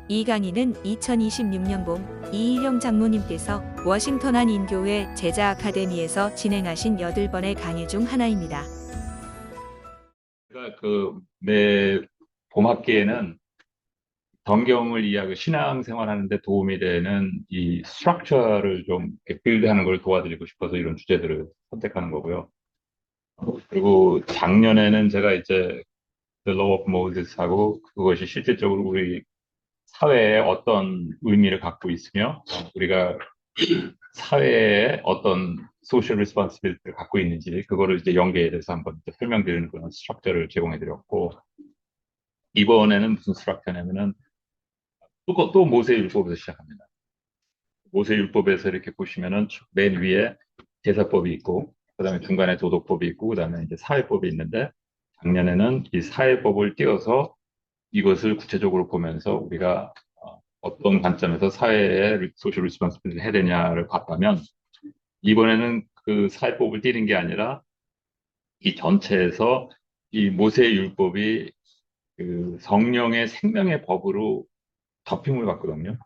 이 강의는 2026년 봄 이희령 장로님께서 워싱턴 한 인교회 제자 아카데미에서 진행하신 8번의 강의 중 하나입니다. 제가 매 봄학기에는 성경을 이해하고 신앙생활 하는데 도움이 되는 이 스트럭처를 좀 빌드하는 걸 도와드리고 싶어서 이런 주제들을 선택하는 거고요. 그리고 작년에는 제가 이제 The Law of Moses하고 그것이 실질적으로 우리 사회에 어떤 의미를 갖고 있으며 우리가 사회에 어떤 소셜 리스폰시빌리티를 갖고 있는지 그거를 이제 연계해서 한번 이제 설명드리는 그런 스트럭처를 제공해 드렸고 이번에는 무슨 스트럭처냐면은 또 모세율법에서 시작합니다. 모세율법에서 이렇게 보시면은 맨 위에 제사법이 있고, 그다음에 중간에 도덕법이 있고, 그다음에 이제 사회법이 있는데, 작년에는 이 사회법을 띄워서 이것을 구체적으로 보면서 우리가 어떤 관점에서 사회에 소셜 리스폰시빌리티를 해야 되냐를 봤다면, 이번에는 그 사회법을 띄는 게 아니라 이 전체에서 이 모세율법이 그 성령의 생명의 법으로 덮임을 받거든요.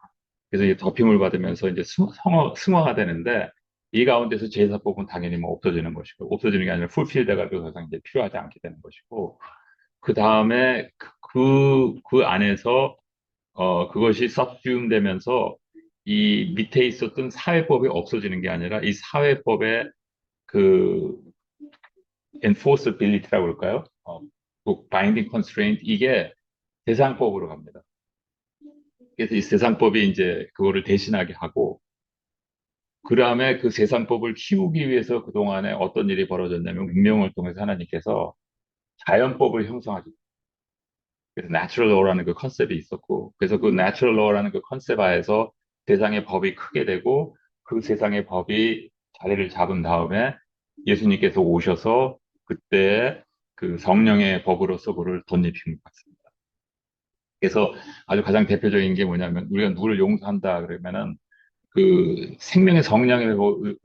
그래서 이 덮임을 받으면서 이제 승화가 되는데 이 가운데서 제사법은 당연히 뭐 없어지는 것이고 없어지는 게 아니라 풀필 돼가지고 더 이상 이제 필요하지 않게 되는 것이고 그 다음에 그 안에서 그것이 subsume 되면서 이 밑에 있었던 사회법이 없어지는 게 아니라 이 사회법의 그 enforceability라고 그럴까요? 그 binding constraint 이게 대상법으로 갑니다. 그래서 이 세상법이 이제 그거를 대신하게 하고 그 다음에 그 세상법을 키우기 위해서 그동안에 어떤 일이 벌어졌냐면 운명을 통해서 하나님께서 자연법을 형성하셨어요. 그래서 natural law라는 그 컨셉이 있었고 그래서 그 natural law라는 그 컨셉 하에서 세상의 법이 크게 되고 그 세상의 법이 자리를 잡은 다음에 예수님께서 오셔서 그때 그 성령의 법으로서 그를 덧입힘을 받습니다. 그래서 아주 가장 대표적인 게 뭐냐면 우리가 누구를 용서한다 그러면은 그 생명의 성령에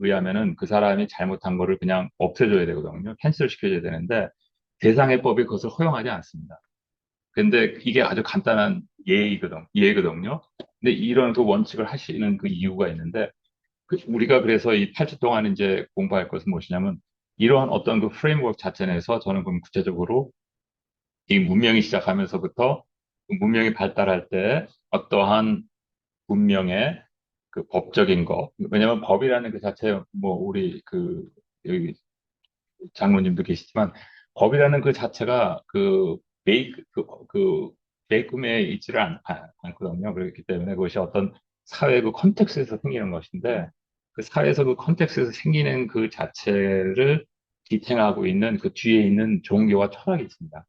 의하면은 그 사람이 잘못한 거를 그냥 없애줘야 되거든요. 캔슬 시켜줘야 되는데 세상의 법이 그것을 허용하지 않습니다. 근데 이게 아주 간단한 예의거든요. 근데 이런 그 원칙을 하시는 그 이유가 있는데 우리가 그래서 이 8주 동안 이제 공부할 것은 무엇이냐면 이러한 어떤 그 프레임워크 자체 내에서 저는 그럼 구체적으로 이 문명이 시작하면서부터 그 문명이 발달할 때 어떠한 문명의 그 법적인 거. 왜냐면 법이라는 그 자체, 뭐, 우리 여기 장로님도 계시지만, 법이라는 그 자체가 베이금에 있지를 않거든요. 그렇기 때문에 그것이 어떤 사회 그 컨텍스트에서 생기는 것인데, 그 사회에서 그 컨텍스트에서 생기는 그 자체를 지탱하고 있는 그 뒤에 있는 종교와 철학이 있습니다.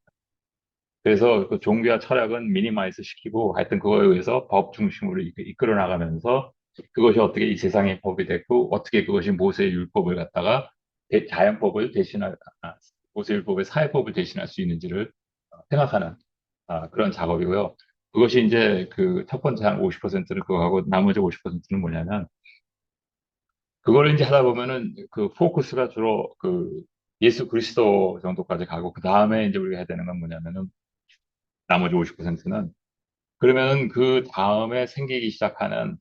그래서 그 종교와 철학은 미니마이즈 시키고 하여튼 그거에 의해서 법 중심으로 이끌어 나가면서 그것이 어떻게 이 세상의 법이 됐고 어떻게 그것이 모세의 율법을 갖다가 자연법을 대신할 모세의 율법의 사회법을 대신할 수 있는지를 생각하는 그런 작업이고요. 그것이 이제 그 첫 번째 한 50%를 그거 하고 나머지 50%는 뭐냐면 그걸 이제 하다 보면은 그 포커스가 주로 그 예수 그리스도 정도까지 가고 그 다음에 이제 우리가 해야 되는 건 뭐냐면은 나머지 50%는 그러면은 그 다음에 생기기 시작하는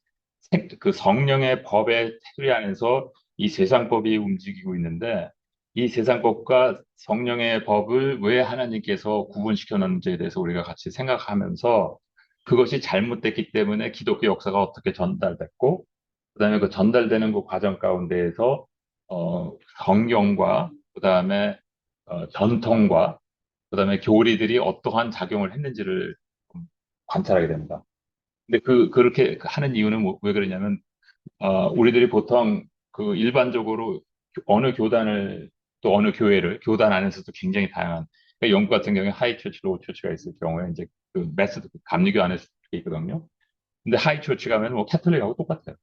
그 성령의 법의 테두리 안에서 이 세상법이 움직이고 있는데 이 세상법과 성령의 법을 왜 하나님께서 구분시켜 놓는지에 대해서 우리가 같이 생각하면서 그것이 잘못됐기 때문에 기독교 역사가 어떻게 전달됐고 그다음에 그 전달되는 그 과정 가운데에서 성경과 그다음에 전통과 그다음에 교리들이 어떠한 작용을 했는지를 좀 관찰하게 됩니다. 근데 그렇게 하는 이유는 왜 그러냐면, 우리들이 보통 그 일반적으로 어느 교단을 또 어느 교단 안에서도 굉장히 다양한, 그러니까 영국 같은 경우에 하이 처치, 로우 처치가 있을 경우에 이제 그 메소드, 감리교 안에서 있거든요. 근데 하이 처치 가면 뭐 캐톨릭하고 똑같아요.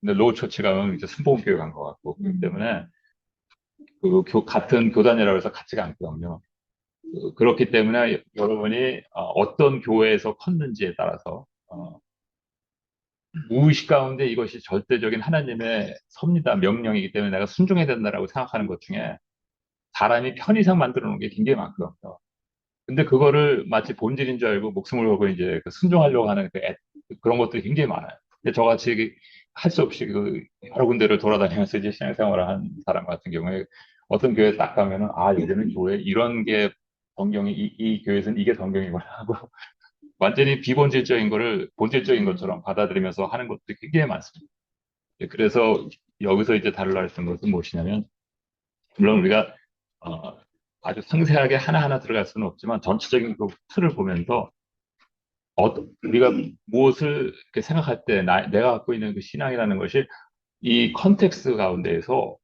근데 로우 처치 가면 이제 순복음교회 간 것 같고, 그렇기 때문에 같은 교단이라고 해서 같지가 않거든요. 그렇기 때문에 여러분이 어떤 교회에서 컸는지에 따라서 무의식 가운데 이것이 절대적인 하나님의 섭리다, 명령이기 때문에 내가 순종해야 된다라고 생각하는 것 중에 사람이 편의상 만들어 놓은 게 굉장히 많거든요. 근데 그거를 마치 본질인 줄 알고 목숨을 걸고 이제 그 순종하려고 하는 그런 것들이 굉장히 많아요. 근데 저같이 할 수 없이 여러 군데를 돌아다니면서 이제 신앙생활을 한 사람 같은 경우에 어떤 교회 딱 가면은, 아, 여기는 교회 이런 게 성경이, 이 교회에서는 이게 성경이구나 하고 완전히 비본질적인 거를 본질적인 것처럼 받아들이면서 하는 것들이 굉장히 많습니다. 그래서 여기서 이제 다루려 했던 것은 무엇이냐면, 물론 우리가 어, 아주 상세하게 하나하나 들어갈 수는 없지만 전체적인 그 틀을 보면서 우리가 무엇을 이렇게 생각할 때 내가 갖고 있는 그 신앙이라는 것이 이 컨텍스트 가운데에서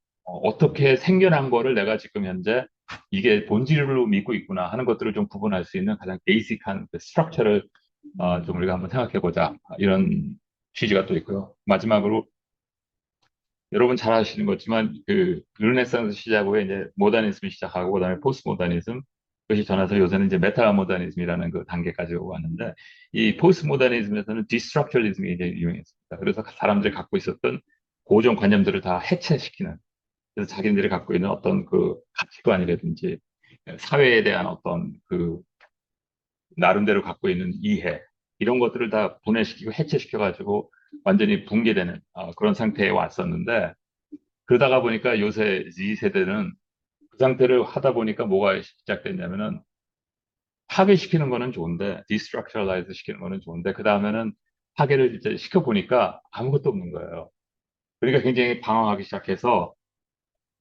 떻게 생겨난 거를 내가 지금 현재 이게 본질로 믿고 있구나 하는 것들을 좀 구분할 수 있는 가장 베이직한 그 스트럭처를 좀 우리가 한번 생각해 보자, 이런 취지가 또 있고요. 마지막으로 여러분 잘 아시는 거지만 그 르네상스 시작 후에 이제 모더니즘이 시작하고 그다음에 포스트 모더니즘, 그것이 전해서 요새는 이제 메타 모더니즘이라는 그 단계까지 오고 왔는데, 이 포스트 모더니즘에서는 디스트럭처리즘이 이제 유행했습니다. 그래서 사람들이 갖고 있었던 고정 관념들을 다 해체시키는, 그래서 자기들이 갖고 있는 어떤 그 가치관이라든지 사회에 대한 어떤 그 나름대로 갖고 있는 이해, 이런 것들을 다 분해시키고 해체시켜가지고 완전히 붕괴되는 그런 상태에 왔었는데, 그러다가 보니까 요새 Z 세대는 그 상태를 하다 보니까 뭐가 시작됐냐면은, 파괴시키는 거는 좋은데, 디스트럭처라이즈 시키는 거는 좋은데, 그 다음에는 파괴를 이제 시켜보니까 아무것도 없는 거예요. 그러니까 굉장히 방황하기 시작해서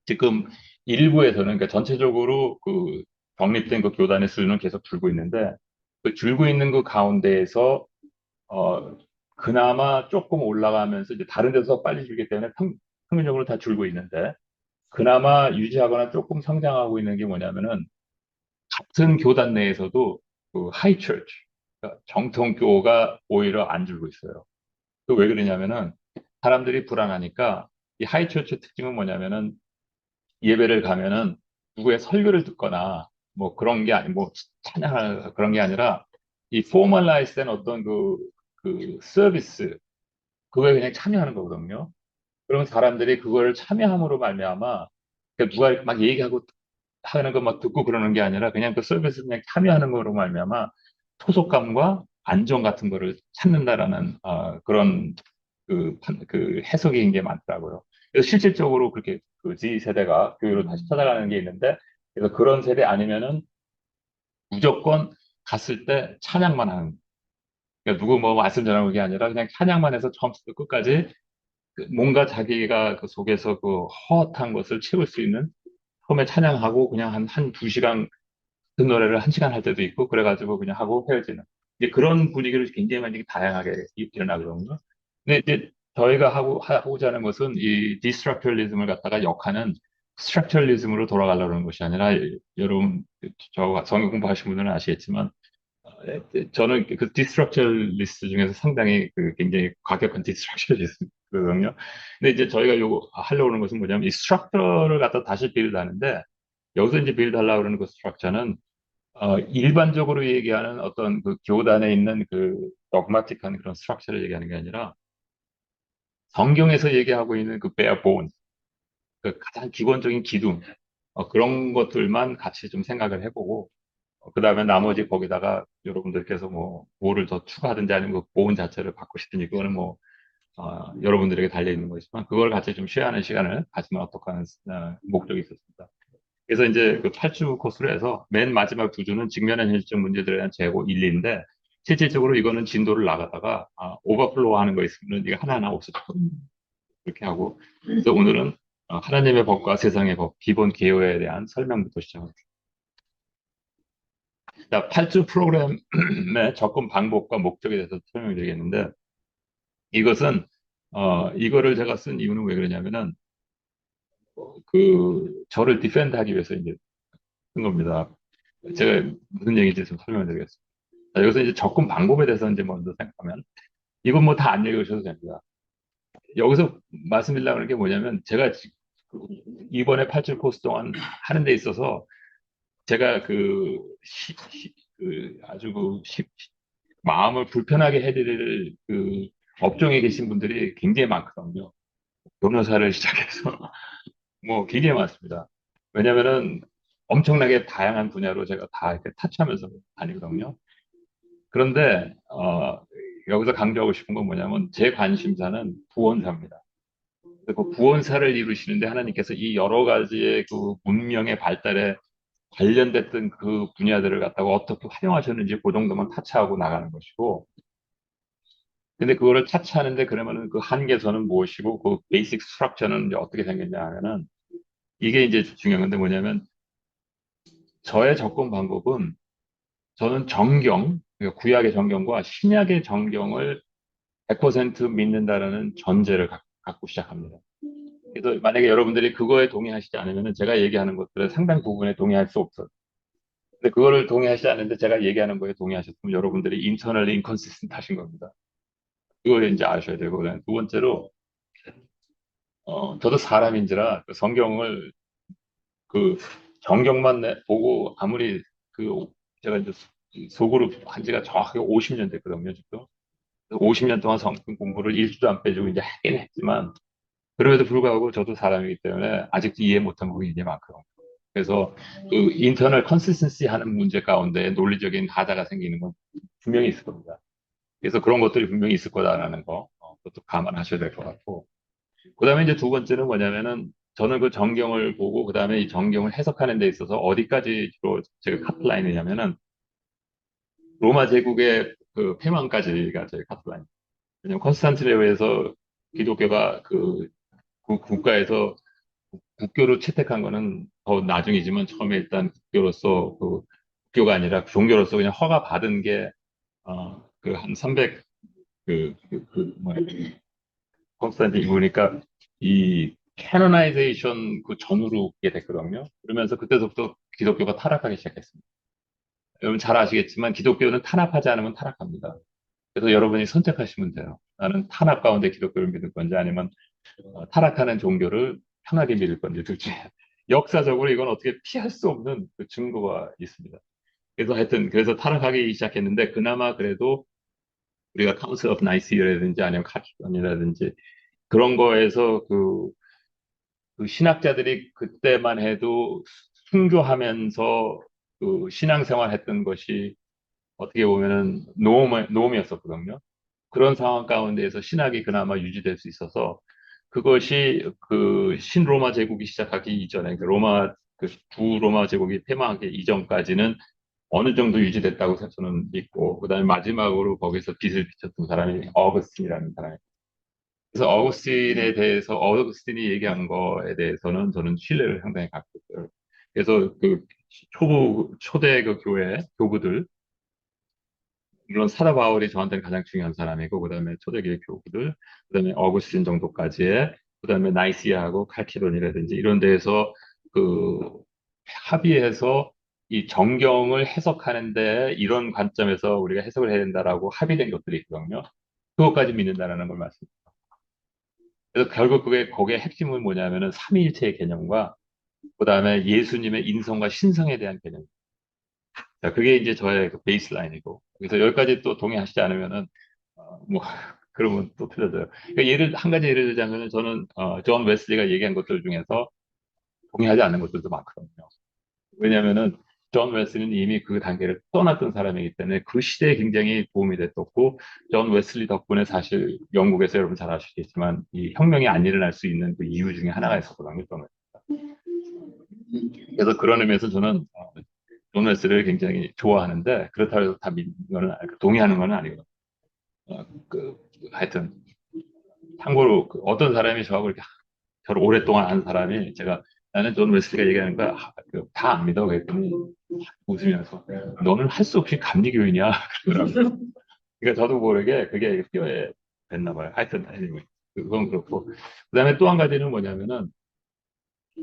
지금 일부에서는, 그러니까 전체적으로 그 독립된 그 교단의 수준은 계속 줄고 있는데, 그 줄고 있는 그 가운데에서 어 그나마 조금 올라가면서 이제 다른 데서 빨리 줄기 때문에 평균적으로 다 줄고 있는데, 그나마 유지하거나 조금 성장하고 있는 게 뭐냐면은, 같은 교단 내에서도 그 하이 처치, 그러니까 정통교가 오히려 안 줄고 있어요. 그 왜 그러냐면은, 사람들이 불안하니까. 이 하이 처치 특징은 뭐냐면은, 예배를 가면은 누구의 설교를 듣거나 뭐 그런 게 아니, 뭐 찬양을 그런 게 아니라 이 포멀라이즈된 어떤 그 서비스, 그거에 그냥 참여하는 거거든요. 그러면 사람들이 그걸 참여함으로 말미암아, 그러니까 누가 막 얘기하고 하는 거 막 듣고 그러는 게 아니라 그냥 그 서비스 그냥 참여하는 거로 말미암아 소속감과 안정 같은 거를 찾는다라는 그런 그 해석이 굉장히 많더라고요. 그래서 실질적으로 그렇게 그 Z 세대가 교회로 다시 찾아가는 게 있는데, 그래서 그런 세대 아니면은 무조건 갔을 때 찬양만 하는, 그러니까 누구 뭐 말씀 전하는 게 아니라 그냥 찬양만 해서 처음부터 끝까지 뭔가 자기가 그 속에서 그 허헛한 것을 채울 수 있는, 처음에 찬양하고 그냥 한 두 시간 그 노래를 한 시간 할 때도 있고, 그래가지고 그냥 하고 헤어지는, 이제 그런 분위기를 굉장히 많이 다양하게 일어나거든요. 근데 이제 저희가 하고자 하는 것은 이 디스트럭처리즘을 갖다가 역하는 스트럭처리즘으로 돌아가려는 것이 아니라, 여러분, 저 성경 공부하신 분들은 아시겠지만, 저는 그 디스트럭처리스트 중에서 상당히 굉장히 과격한 디스트럭처리스트거든요. 근데 이제 저희가 요거 하려고 하는 것은 뭐냐면, 이 스트럭처를 갖다 다시 빌드하는데, 여기서 이제 빌드하려고 그러는 그 스트럭처는 일반적으로 얘기하는 어떤 그 교단에 있는 그 dogmatic한 그런 스트럭처를 얘기하는 게 아니라, 성경에서 얘기하고 있는 그 bare bone, 그 가장 기본적인 기둥, 그런 것들만 같이 좀 생각을 해보고, 그 다음에 나머지 거기다가 여러분들께서 뭐를 더 추가하든지 아니면 그 보온 자체를 바꾸시든지, 그거는 여러분들에게 달려있는 거지만, 그걸 같이 좀 쉐어하는 시간을 가지면 어떡하 하는 목적이 있었습니다. 그래서 이제 그 8주 코스로 해서 맨 마지막 두 주는 직면한 현실적 문제들에 대한 재고 1, 2인데, 실질적으로 이거는 진도를 나가다가 오버플로우 하는 거 있으면 이게 하나하나 없어졌거든요. 그렇게 하고, 그래서 오늘은 하나님의 법과 세상의 법, 기본 개요에 대한 설명부터 시작합니다. 자, 8주 프로그램의 접근 방법과 목적에 대해서 설명드리겠는데, 이것은, 이거를 제가 쓴 이유는 왜 그러냐면은, 저를 디펜드 하기 위해서 이제 쓴 겁니다. 제가 무슨 얘기인지 좀 설명드리겠습니다. 자, 여기서 이제 접근 방법에 대해서 이제 먼저 생각하면, 이건 뭐 다 안 읽으셔도 됩니다. 여기서 말씀드리려고 하는 게 뭐냐면, 제가 이번에 8주 코스 동안 하는 데 있어서, 제가 아주 마음을 불편하게 해드릴 업종에 계신 분들이 굉장히 많거든요. 변호사를 시작해서 뭐 굉장히 많습니다. 왜냐면은 엄청나게 다양한 분야로 제가 다 이렇게 타치하면서 다니거든요. 그런데 여기서 강조하고 싶은 건 뭐냐면 제 관심사는 구원사입니다. 그 구원사를 이루시는데 하나님께서 이 여러 가지의 그 문명의 발달에 관련됐던 그 분야들을 갖다가 어떻게 활용하셨는지 그 정도만 타치하고 나가는 것이고, 근데 그거를 타치하는데 그러면은 그 한계선은 무엇이고 그 베이직 스트럭처는 이제 어떻게 생겼냐 하면은 이게 이제 중요한 건데 뭐냐면 저의 접근 방법은 저는 정경, 그러니까 구약의 정경과 신약의 정경을 100% 믿는다라는 전제를 갖고 시작합니다. 그래서 만약에 여러분들이 그거에 동의하시지 않으면 제가 얘기하는 것들은 상당 부분에 동의할 수 없어요. 근데 그거를 동의하시지 않는데 제가 얘기하는 거에 동의하셨으면 여러분들이 인터널리 인컨시스턴트 하신 겁니다. 그걸 이제 아셔야 되고, 그다음에 두 번째로, 저도 사람인지라 그 성경을 그 정경만 보고 아무리 그 제가 이제 속으로 한 지가 정확하게 50년 됐거든요, 지금. 50년 동안 성경 공부를 일주도 안 빼주고 이제 하긴 했지만, 그럼에도 불구하고 저도 사람이기 때문에 아직도 이해 못한 부분이 이제 많거든요. 그래서 그 인터널 컨시스턴시 하는 문제 가운데 논리적인 하자가 생기는 건 분명히 있을 겁니다. 그래서 그런 것들이 분명히 있을 거다라는 거, 그것도 감안하셔야 될 것 같고. 그 다음에 이제 두 번째는 뭐냐면은 저는 그 정경을 보고 그 다음에 이 정경을 해석하는 데 있어서 어디까지 주로 제가 카트라인이냐면은 로마 제국의 그 폐망까지가 제 카트라인. 왜냐면 컨스탄티노에서 기독교가 그 국가에서 국교로 채택한 거는 더 나중이지만 처음에 일단 국교로서 그 국교가 아니라 종교로서 그냥 허가 받은 게 그 한 300, 뭐야, 컨스탄틴 보니까 이 캐노나이제이션 그 전후로 그게 됐거든요. 그러면서 그때부터 기독교가 타락하기 시작했습니다. 여러분 잘 아시겠지만 기독교는 탄압하지 않으면 타락합니다. 그래서 여러분이 선택하시면 돼요. 나는 탄압 가운데 기독교를 믿을 건지 아니면 타락하는 종교를 편하게 믿을 건지 둘 중에. 역사적으로 이건 어떻게 피할 수 없는 그 증거가 있습니다. 그래서 하여튼 그래서 타락하기 시작했는데 그나마 그래도 우리가 카운슬 오브 나이스라든지 아니면 카키론이라든지 그런 거에서 그 신학자들이 그때만 해도 순교하면서 그 신앙생활 했던 것이 어떻게 보면은 노움이었었거든요. 그런 상황 가운데에서 신학이 그나마 유지될 수 있어서 그것이 그 신로마 제국이 시작하기 이전에 그 로마 그 두 로마 제국이 폐망하기 이전까지는 어느 정도 유지됐다고 저는 믿고 그다음에 마지막으로 거기서 빛을 비췄던 사람이 어거스틴이라는 사람이 그래서 어거스틴이 얘기한 거에 대해서는 저는 신뢰를 상당히 갖고 있어요. 그래서 그 초대 그 교회 교구들 물론 사도 바울이 저한테는 가장 중요한 사람이고, 그 다음에 초대교회 교구들, 그 다음에 어구스틴 정도까지의, 그 다음에 나이시아하고 칼키론이라든지 이런 데에서 그 합의해서 이 정경을 해석하는데 이런 관점에서 우리가 해석을 해야 된다라고 합의된 것들이 있거든요. 그것까지 믿는다라는 걸 말씀드립니다. 그래서 결국 그게 거기에 핵심은 뭐냐면은 삼위일체의 개념과 그 다음에 예수님의 인성과 신성에 대한 개념. 자, 그게 이제 저의 그 베이스라인이고. 그래서 여기까지 또 동의하시지 않으면은, 뭐, 그러면 또 틀려져요. 그러니까 한 가지 예를 들자면은 저는, 존 웨슬리가 얘기한 것들 중에서 동의하지 않는 것들도 많거든요. 왜냐면은, 존 웨슬리는 이미 그 단계를 떠났던 사람이기 때문에 그 시대에 굉장히 도움이 됐었고, 존 웨슬리 덕분에 사실 영국에서 여러분 잘 아시겠지만, 이 혁명이 안 일어날 수 있는 그 이유 중에 하나가 있었거든요, 존 웨슬리가. 그래서 그런 의미에서 저는, 존 웨슬리를 굉장히 좋아하는데, 그렇다고 해서 다 믿는 거는, 동의하는 건 아니거든요. 하여튼, 참고로 어떤 사람이 저하고 이렇게 저를 오랫동안 한 사람이 제가 나는 존 웨슬리가 얘기하는 거 다 안 믿어. 그랬더니 웃으면서 너는 할 수 없이 감리교인이야. 그러더라고요. 그러니까 저도 모르게 그게 뼈에 뱉나 봐요. 하여튼, anyway, 그건 그렇고. 그다음에 또 한 가지는 뭐냐면은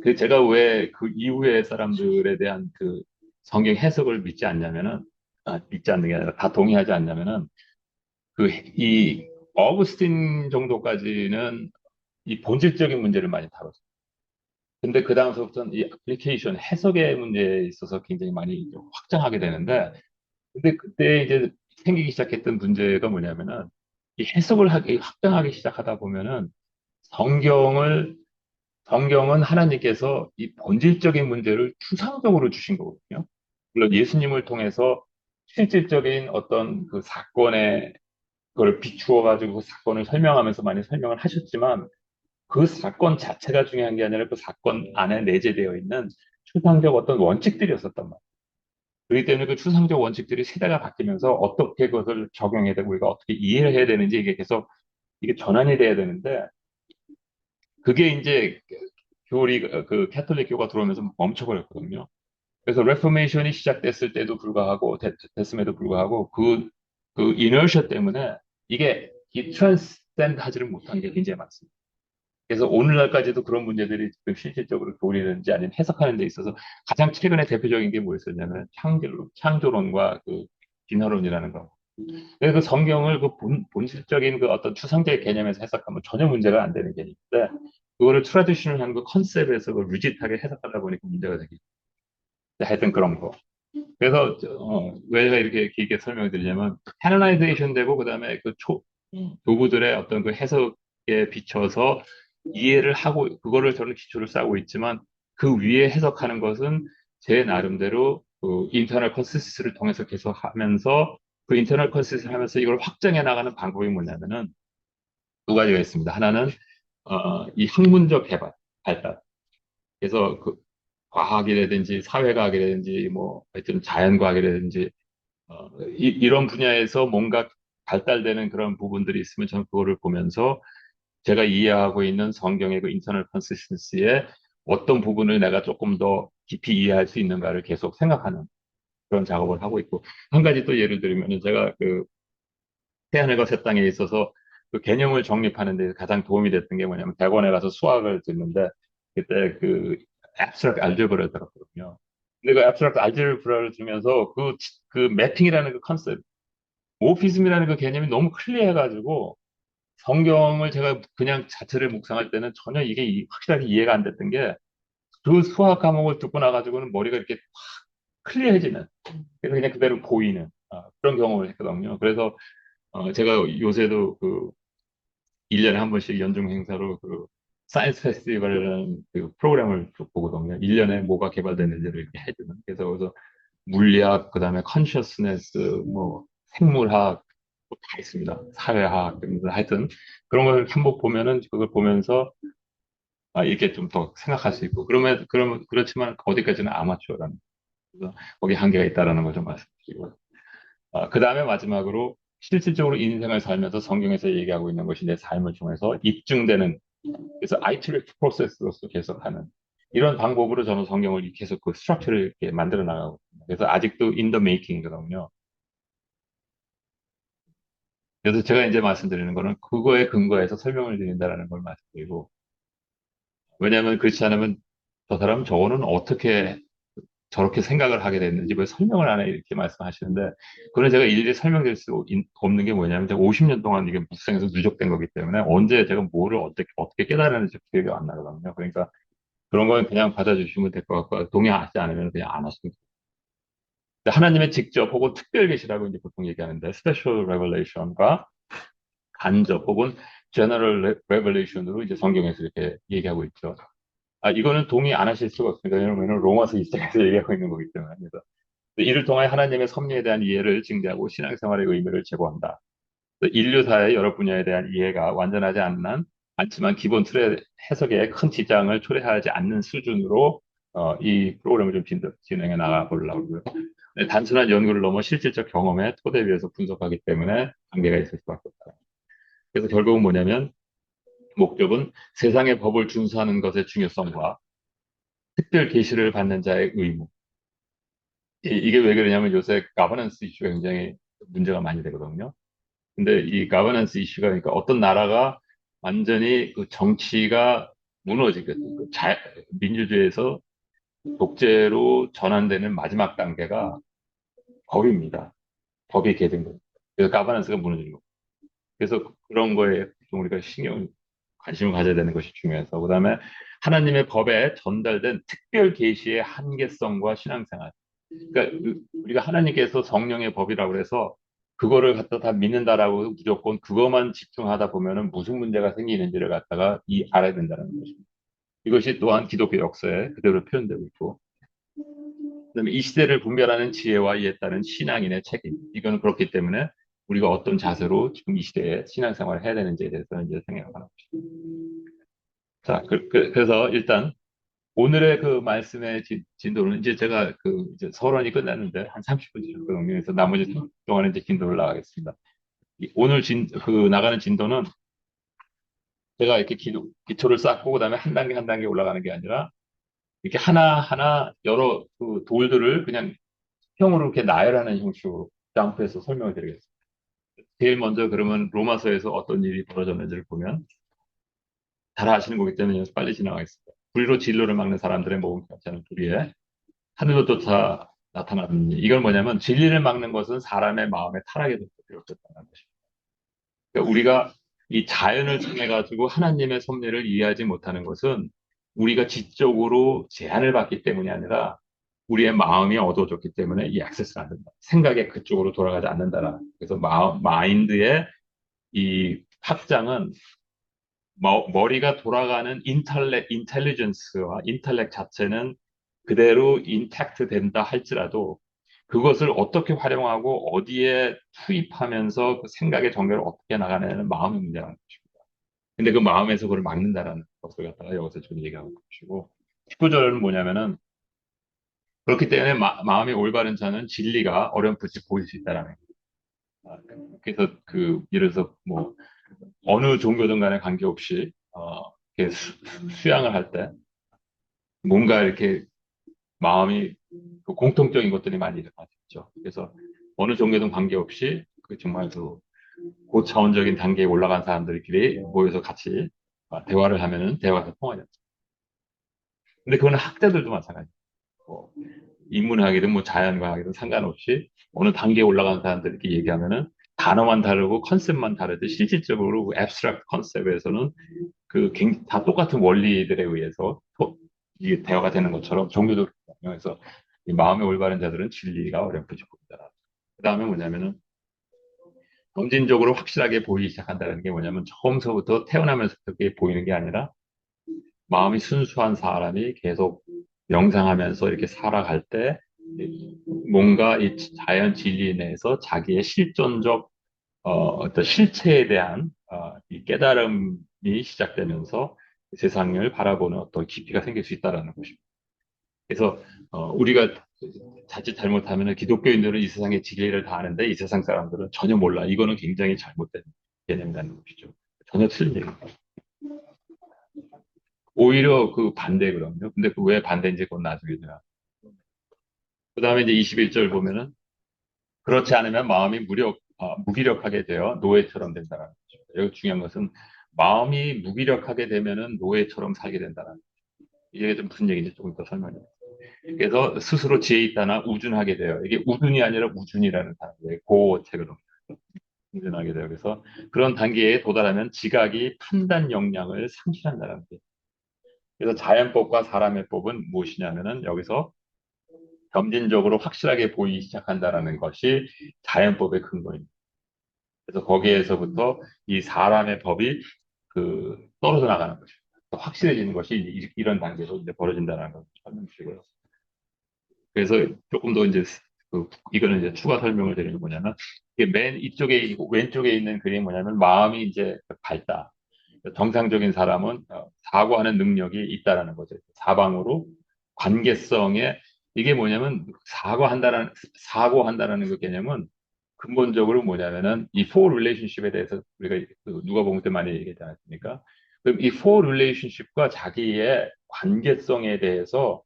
그 제가 왜 그 이후의 사람들에 대한 그 성경 해석을 믿지 않냐면은 믿지 않는 게 아니라 다 동의하지 않냐면은 이 어거스틴 정도까지는 이 본질적인 문제를 많이 다뤘어요. 근데 그 다음서부터는 이 애플리케이션 해석의 문제에 있어서 굉장히 많이 확장하게 되는데, 근데 그때 이제 생기기 시작했던 문제가 뭐냐면은 이 해석을 확장하기 시작하다 보면은 성경을 성경은 하나님께서 이 본질적인 문제를 추상적으로 주신 거거든요. 물론 예수님을 통해서 실질적인 어떤 그 사건의 그걸 비추어 가지고 그 사건을 설명하면서 많이 설명을 하셨지만 그 사건 자체가 중요한 게 아니라 그 사건 안에 내재되어 있는 추상적 어떤 원칙들이었었단 말이에요. 그렇기 때문에 그 추상적 원칙들이 세대가 바뀌면서 어떻게 그것을 적용해야 되고 우리가 어떻게 이해를 해야 되는지 이게 계속 이게 전환이 돼야 되는데 그게 이제 교리 그 캐톨릭교가 들어오면서 멈춰버렸거든요. 그래서 레포메이션이 시작됐을 때도 불구하고 됐음에도 불구하고 그 이너셔 때문에 이 트랜스센드 하지를 못한 게 굉장히 많습니다. 그래서 오늘날까지도 그런 문제들이 지금 실질적으로 교리든지 아니면 해석하는 데 있어서 가장 최근에 대표적인 게 뭐였었냐면 창조론과 그 진화론이라는 거. 그래서 그 성경을 그 본질적인 그 어떤 추상적 개념에서 해석하면 전혀 문제가 안 되는 개념인데 그거를 트라디셔널한 그 컨셉에서 그 루짓하게 해석하다 보니까 문제가 되기. 하여튼 그런 거. 그래서 왜 제가 이렇게 길게 설명을 드리냐면 캐노나이제이션 되고 그다음에 교부들의 어떤 그 해석에 비춰서 이해를 하고 그거를 저는 기초를 쌓고 있지만 그 위에 해석하는 것은 제 나름대로 그 인터널 컨시스를 통해서 계속 하면서 그 인터널 컨시스를 하면서 이걸 확장해 나가는 방법이 뭐냐면은 두 가지가 있습니다. 하나는 이 학문적 발달. 그래서 그 과학이라든지 사회과학이라든지 뭐 하여튼 자연과학이라든지 이런 분야에서 뭔가 발달되는 그런 부분들이 있으면 저는 그거를 보면서 제가 이해하고 있는 성경의 그 인터널 컨시스턴시의 어떤 부분을 내가 조금 더 깊이 이해할 수 있는가를 계속 생각하는 그런 작업을 하고 있고 한 가지 또 예를 들면 제가 그 태하늘과 새 땅에 있어서 그 개념을 정립하는 데 가장 도움이 됐던 게 뭐냐면 대학원에 가서 수학을 듣는데 그때 그 abstract algebra를 들었거든요. 근데 그 abstract algebra를 들으면서 그 매핑이라는 그 컨셉, 모피즘이라는 그 개념이 너무 클리어해가지고 성경을 제가 그냥 자체를 묵상할 때는 전혀 이게 확실하게 이해가 안 됐던 게 그 수학 과목을 듣고 나가지고는 머리가 이렇게 확 클리어해지는 그래서 그냥 그대로 보이는 그런 경험을 했거든요. 그래서 제가 요새도 그 1년에 한 번씩 연중 행사로 그 사이언스 페스티벌이라는 그 프로그램을 쭉 보거든요. 1년에 뭐가 개발됐는지를 이렇게 해주는. 그래서 거기서 물리학, 그 다음에 컨셔스네스, 뭐 생물학, 뭐다 있습니다. 사회학, 하여튼 그런 걸 한번 보면은 그걸 보면서 이렇게 좀 더 생각할 수 있고 그러면 그렇지만 어디까지는 아마추어라는 그래서 거기 한계가 있다라는 걸 좀 말씀드리고 그 다음에 마지막으로 실질적으로 인생을 살면서 성경에서 얘기하고 있는 것이 내 삶을 통해서 입증되는 그래서 아이트레이트 프로세스로서 계속하는 이런 방법으로 저는 성경을 계속 그 스트럭처를 이렇게 만들어 나가고 있습니다. 그래서 아직도 in the making이거든요. 그래서 제가 이제 말씀드리는 거는 그거에 근거해서 설명을 드린다라는 걸 말씀드리고 왜냐하면 그렇지 않으면 저 사람 저거는 어떻게 저렇게 생각을 하게 됐는지 왜 설명을 안 해 이렇게 말씀하시는데 그건 제가 일일이 설명드릴 수 없는 게 뭐냐면 제가 50년 동안 이게 묵상에서 누적된 거기 때문에 언제 제가 뭐를 어떻게 깨달았는지 기억이 안 나거든요. 그러니까 그런 건 그냥 받아주시면 될 것 같고 동의하지 않으면 그냥 안 하시면 돼요. 근데 하나님의 직접 혹은 특별 계시라고 이제 보통 얘기하는데 스페셜 레벨레이션과 간접 혹은 제너럴 레벨레이션으로 이제 성경에서 이렇게 얘기하고 있죠. 이거는 동의 안 하실 수가 없습니다. 왜냐하면 로마서 2장에서 얘기하고 있는 거기 때문에. 그래서 이를 통하여 하나님의 섭리에 대한 이해를 증대하고 신앙생활의 의미를 제고한다. 인류사의 여러 분야에 대한 이해가 완전하지 않지만 기본 틀의 해석에 큰 지장을 초래하지 않는 수준으로 이 프로그램을 좀 진행해 나가 보려고 하고요. 네, 단순한 연구를 넘어 실질적 경험의 토대 위에서 분석하기 때문에 한계가 있을 수밖에 없다. 그래서 결국은 뭐냐면 목적은 세상의 법을 준수하는 것의 중요성과 특별 계시를 받는 자의 의무. 이게 왜 그러냐면 요새 가버넌스 이슈가 굉장히 문제가 많이 되거든요. 근데 이 가버넌스 이슈가 그러니까 어떤 나라가 완전히 그 정치가 무너지게 민주주의에서 독재로 전환되는 마지막 단계가 법입니다. 법이 개정된 거예요. 그래서 가버넌스가 무너지는 거예요. 그래서 그런 거에 좀 우리가 관심을 가져야 되는 것이 중요해서 그다음에 하나님의 법에 전달된 특별 계시의 한계성과 신앙생활. 그러니까 우리가 하나님께서 성령의 법이라고 해서 그거를 갖다 다 믿는다라고 무조건 그것만 집중하다 보면은 무슨 문제가 생기는지를 갖다가 알아야 된다는 것입니다. 이것이 또한 기독교 역사에 그대로 표현되고 있고, 그다음에 이 시대를 분별하는 지혜와 이에 따른 신앙인의 책임. 이거는 그렇기 때문에 우리가 어떤 자세로 지금 이 시대에 신앙생활을 해야 되는지에 대해서는 이제 생각하는 것입니다. 자, 래서 일단 오늘의 그 말씀의 진도는 이제 제가 그 이제 서론이 끝났는데 한 30분 지났거든요. 그래서 나머지 30분 동안에 이제 진도를 나가겠습니다. 오늘 나가는 진도는 제가 이렇게 기초를 쌓고 그다음에 한 단계 한 단계 올라가는 게 아니라 이렇게 하나하나 여러 그 돌들을 그냥 형으로 이렇게 나열하는 형식으로 점프해서 설명을 드리겠습니다. 제일 먼저 그러면 로마서에서 어떤 일이 벌어졌는지를 보면 잘 아시는 거기 때문에 빨리 지나가겠습니다. 불의로 진로를 막는 사람들의 모금 같지 않은 불의에 하늘로 다 나타나는 일. 이건 뭐냐면 진리를 막는 것은 사람의 마음의 타락에 비롯됐다는 것입니다. 그러니까 우리가 이 자연을 통해 가지고 하나님의 섭리를 이해하지 못하는 것은 우리가 지적으로 제한을 받기 때문이 아니라 우리의 마음이 어두워졌기 때문에 이 액세스가 안 된다. 생각에 그쪽으로 돌아가지 않는다라. 그래서 마인드의 이 확장은 머리가 돌아가는 인텔리전스와 인텔렉 자체는 그대로 인택트 된다 할지라도 그것을 어떻게 활용하고 어디에 투입하면서 그 생각의 전개를 어떻게 나가냐는 마음의 문제라는 것입니다. 근데 그 마음에서 그걸 막는다라는 것을 갖다가 여기서 지금 얘기하고 있는 것이고 19절은 뭐냐면은 그렇기 때문에 마음이 올바른 자는 진리가 어렴풋이 보일 수 있다라는 거예요. 그래서 예를 들어서 뭐 어느 종교든 간에 관계없이 이렇게 수양을 할 때 뭔가 이렇게 마음이 그 공통적인 것들이 많이 일어나죠. 그래서 어느 종교든 관계없이 그 정말 그 고차원적인 단계에 올라간 사람들끼리 모여서 같이 대화를 하면은 대화가 통하죠. 근데 그거는 학자들도 마찬가지예요. 뭐 인문학이든 뭐 자연과학이든 상관없이 어느 단계에 올라간 사람들끼리 얘기하면은 단어만 다르고 컨셉만 다르지 실질적으로 그 앱스트랙트 컨셉에서는 다 똑같은 원리들에 의해서 이게 대화가 되는 것처럼 종교도 그렇거든요. 그래서 이 마음의 올바른 자들은 진리가 어렴풋이 보인다. 그 다음에 뭐냐면은 점진적으로 확실하게 보이기 시작한다는 게 뭐냐면 처음서부터 태어나면서부터 그게 보이는 게 아니라 마음이 순수한 사람이 계속 명상하면서 이렇게 살아갈 때 뭔가 이 자연 진리 내에서 자기의 실존적 어떤 실체에 대한 이 깨달음이 시작되면서 세상을 바라보는 어떤 깊이가 생길 수 있다라는 것입니다. 그래서 우리가 자칫 잘못하면 기독교인들은 이 세상의 진리를 다 아는데 이 세상 사람들은 전혀 몰라. 이거는 굉장히 잘못된 개념이라는 것이죠. 전혀 틀린 얘기입니다. 오히려 그 반대거든요. 근데 그 왜 반대인지 그건 나중에 제가. 그 다음에 이제 21절 보면은 그렇지 않으면 마음이 무기력하게 되어 노예처럼 된다는 거죠. 여기 중요한 것은 마음이 무기력하게 되면은 노예처럼 살게 된다는 거죠. 이게 좀 무슨 얘기인지 조금 더 설명해. 그래서 스스로 지혜 있다나 우준하게 돼요. 이게 우준이 아니라 우준이라는 단어예요. 고책으로 우준하게 돼요. 그래서 그런 단계에 도달하면 지각이 판단 역량을 상실한다는 거예요. 그래서 자연법과 사람의 법은 무엇이냐면은 여기서 점진적으로 확실하게 보이기 시작한다라는 것이 자연법의 근거입니다. 그래서 거기에서부터 이 사람의 법이 떨어져 나가는 것입니다. 확실해지는 것이 이런 단계로 이제 벌어진다는 것을 설명 주시고요. 그래서 조금 더 이제 이거는 이제 추가 설명을 드리는 뭐냐면 이게 맨 이쪽에 왼쪽에 있는 그림이 뭐냐면 마음이 이제 밝다. 정상적인 사람은 사고하는 능력이 있다라는 거죠. 사방으로 관계성에 이게 뭐냐면 사고한다라는 그 개념은 근본적으로 뭐냐면은 이 for relationship에 대해서 우리가 누가복음 때 많이 얘기하지 않았습니까? 그럼 이 for relationship과 자기의 관계성에 대해서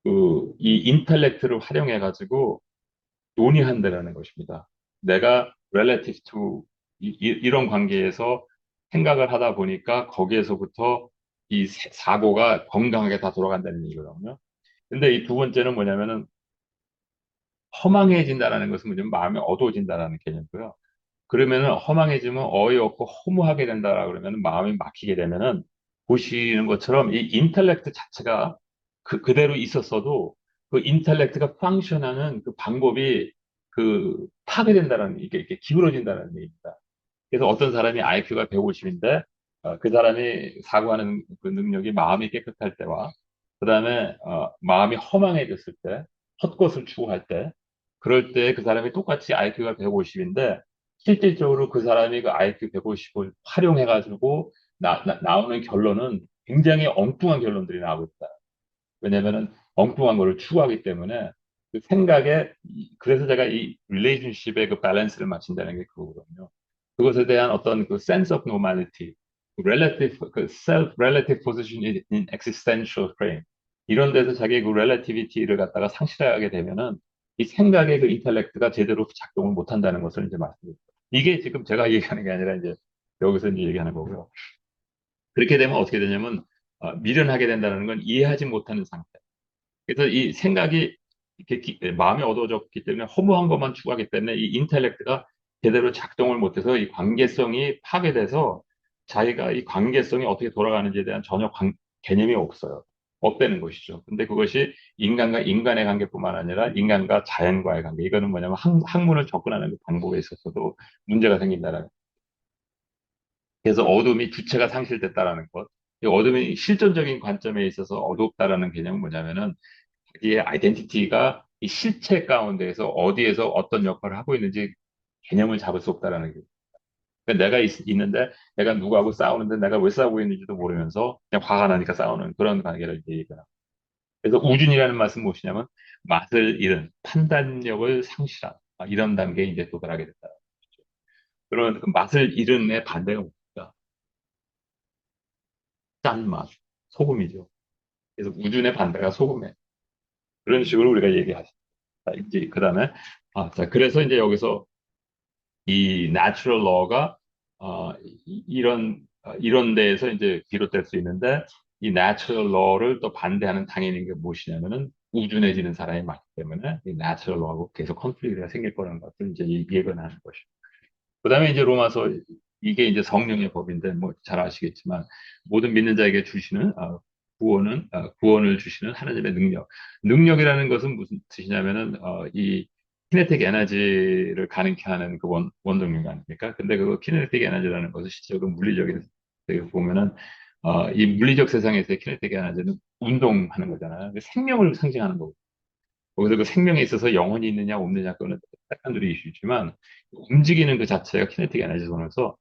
이 인텔렉트를 활용해 가지고 논의한다라는 것입니다. 내가 relative to 이런 관계에서 생각을 하다 보니까 거기에서부터 이 사고가 건강하게 다 돌아간다는 얘기거든요. 근데 이 두 번째는 뭐냐면은 허망해진다라는 것은 뭐냐면 마음이 어두워진다라는 개념이고요. 그러면은 허망해지면 어이없고 허무하게 된다라 그러면 마음이 막히게 되면은 보시는 것처럼 이 인텔렉트 자체가 그대로 있었어도 그 인텔렉트가 펑션하는 그 방법이 파괴된다라는 이게 기울어진다는 얘기입니다. 그래서 어떤 사람이 IQ가 150인데 그 사람이 사고하는 그 능력이 마음이 깨끗할 때와 그다음에 마음이 허망해졌을 때 헛것을 추구할 때 그럴 때 그 사람이 똑같이 IQ가 150인데 실질적으로 그 사람이 그 IQ 150을 활용해가지고 나오는 결론은 굉장히 엉뚱한 결론들이 나오고 있다. 왜냐면은 엉뚱한 거를 추구하기 때문에 그 생각에 그래서 제가 이 릴레이션십의 그 밸런스를 맞춘다는 게 그거거든요. 그것에 대한 어떤 그 sense of normality, relative 그 self relative position in existential frame 이런 데서 자기의 그 relativity를 갖다가 상실하게 되면은 이 생각의 그 인텔렉트가 제대로 작동을 못 한다는 것을 이제 말씀드립니다. 이게 지금 제가 얘기하는 게 아니라 이제 여기서 이제 얘기하는 거고요. 그렇게 되면 어떻게 되냐면 미련하게 된다는 건 이해하지 못하는 상태. 그래서 이 생각이 이렇게 마음에 어두워졌기 때문에 허무한 것만 추구하기 때문에 이 인텔렉트가 제대로 작동을 못해서 이 관계성이 파괴돼서 자기가 이 관계성이 어떻게 돌아가는지에 대한 전혀 개념이 없어요. 없다는 것이죠. 근데 그것이 인간과 인간의 관계뿐만 아니라 인간과 자연과의 관계. 이거는 뭐냐면 학문을 접근하는 그 방법에 있어서도 문제가 생긴다는. 그래서 어둠이 주체가 상실됐다라는 것. 이 어둠이 실존적인 관점에 있어서 어둡다라는 개념은 뭐냐면은 자기의 아이덴티티가 이 실체 가운데에서 어디에서 어떤 역할을 하고 있는지 개념을 잡을 수 없다라는 게. 그러니까 내가 있는데 내가 누구하고 싸우는데 내가 왜 싸우고 있는지도 모르면서 그냥 화가 나니까 싸우는 그런 관계를 이제 얘기해요. 그래서 우준이라는 말은 무엇이냐면 맛을 잃은 판단력을 상실한 이런 단계에 이제 도달하게 됐다. 그런 그 맛을 잃은의 반대가 뭡니까? 짠맛, 소금이죠. 그래서 우준의 반대가 소금에 그런 식으로 우리가 얘기하죠. 자, 이제 그 다음에 자, 그래서 이제 여기서 이 natural law가 이런 데에서 이제 비롯될 수 있는데 이 natural law를 또 반대하는 당연한 게 무엇이냐면은 우준해지는 사람이 많기 때문에 이 natural law하고 계속 컨플릭트가 생길 거라는 것을 이제 예견하는 것이죠. 그다음에 이제 로마서 이게 이제 성령의 법인데 뭐 잘 아시겠지만 모든 믿는 자에게 주시는 구원을 주시는 하나님의 능력. 능력이라는 것은 무슨 뜻이냐면은 이 키네틱 에너지를 가능케 하는 그 원동력 아닙니까? 근데 그 키네틱 에너지라는 것은 실제로 물리적인 되게 보면은 이 물리적 세상에서의 키네틱 에너지는 운동하는 거잖아요. 생명을 상징하는 거고. 거기서 그 생명에 있어서 영혼이 있느냐 없느냐 그거는 약간들이 이슈지만 움직이는 그 자체가 키네틱 에너지로서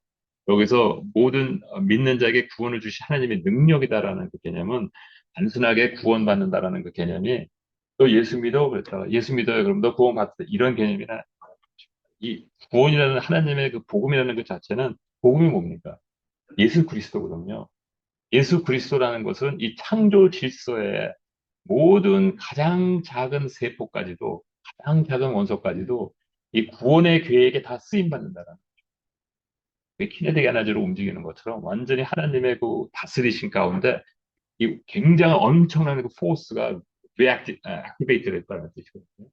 여기서 모든 믿는 자에게 구원을 주신 하나님의 능력이다라는 그 개념은 단순하게 구원받는다라는 그 개념이 또 예수 믿어 그랬다 예수 믿어요 그럼 너 구원받다 이런 개념이나 이 구원이라는 하나님의 그 복음이라는 그 자체는 복음이 뭡니까? 예수 그리스도거든요. 예수 그리스도라는 것은 이 창조 질서의 모든 가장 작은 세포까지도, 가장 작은 원소까지도 이 구원의 계획에 다 쓰임받는다는 그 키네틱 에너지로 움직이는 것처럼 완전히 하나님의 그 다스리신 가운데 이 굉장히 엄청난 그 포스가 액티베이트 됐다는 뜻이거든요.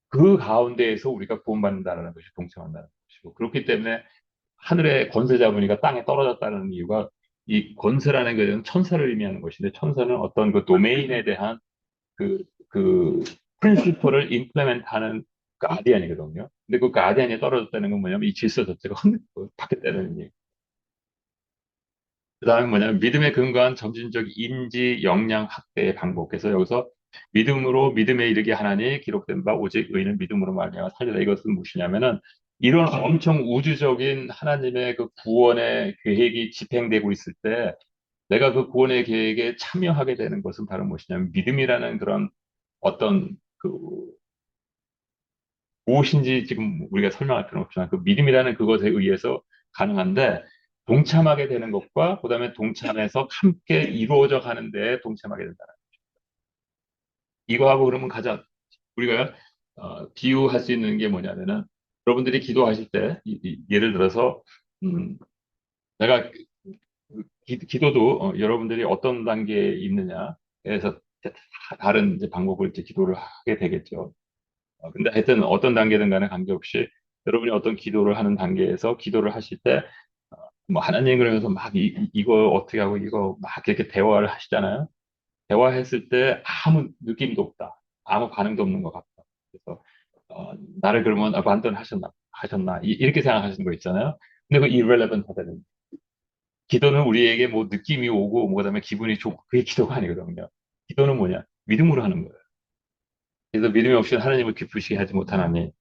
그 가운데에서 우리가 구원받는다는 것이 동참한다는 것이고 그렇기 때문에 하늘의 권세 잡으니까 땅에 떨어졌다는 이유가 이 권세라는 것은 천사를 의미하는 것인데 천사는 어떤 그 도메인에 대한 그 프린시플을 임플레멘트하는 가디언이거든요. 근데 그 가디언이 떨어졌다는 건 뭐냐면 이 질서 자체가 바뀌었다는 얘기. 그 다음에 뭐냐면 믿음에 근거한 점진적 인지 역량 확대의 방법. 그래서 여기서 믿음으로 믿음에 이르게 하나니 기록된 바 오직 의인은 믿음으로 말미암아 살리라. 이것은 무엇이냐면은 이런 엄청 우주적인 하나님의 그 구원의 계획이 집행되고 있을 때 내가 그 구원의 계획에 참여하게 되는 것은 바로 무엇이냐면 믿음이라는 그런 어떤 그 무엇인지 지금 우리가 설명할 필요는 없지만 그 믿음이라는 그것에 의해서 가능한데 동참하게 되는 것과 그다음에 동참해서 함께 이루어져 가는 데 동참하게 된다. 이거하고 그러면 가자. 우리가 비유할 수 있는 게 뭐냐면은 여러분들이 기도하실 때 예를 들어서 음, 내가 기도도 여러분들이 어떤 단계에 있느냐에서 다른 이제 방법을 이제 기도를 하게 되겠죠. 근데 하여튼 어떤 단계든 간에 관계없이 여러분이 어떤 기도를 하는 단계에서 기도를 하실 때, 뭐 하나님 그러면서 막 이거 어떻게 하고 이거 막 이렇게 대화를 하시잖아요. 대화했을 때 아무 느낌도 없다. 아무 반응도 없는 것 같다. 그래서, 나를 그러면 하셨나? 이렇게 생각하시는 거 있잖아요. 근데 그 irrelevant 하다는. 기도는 우리에게 뭐 느낌이 오고, 뭐 그다음에 기분이 좋고, 그게 기도가 아니거든요. 기도는 뭐냐? 믿음으로 하는 거예요. 그래서 믿음이 없이 하나님을 기쁘시게 하지 못하나니,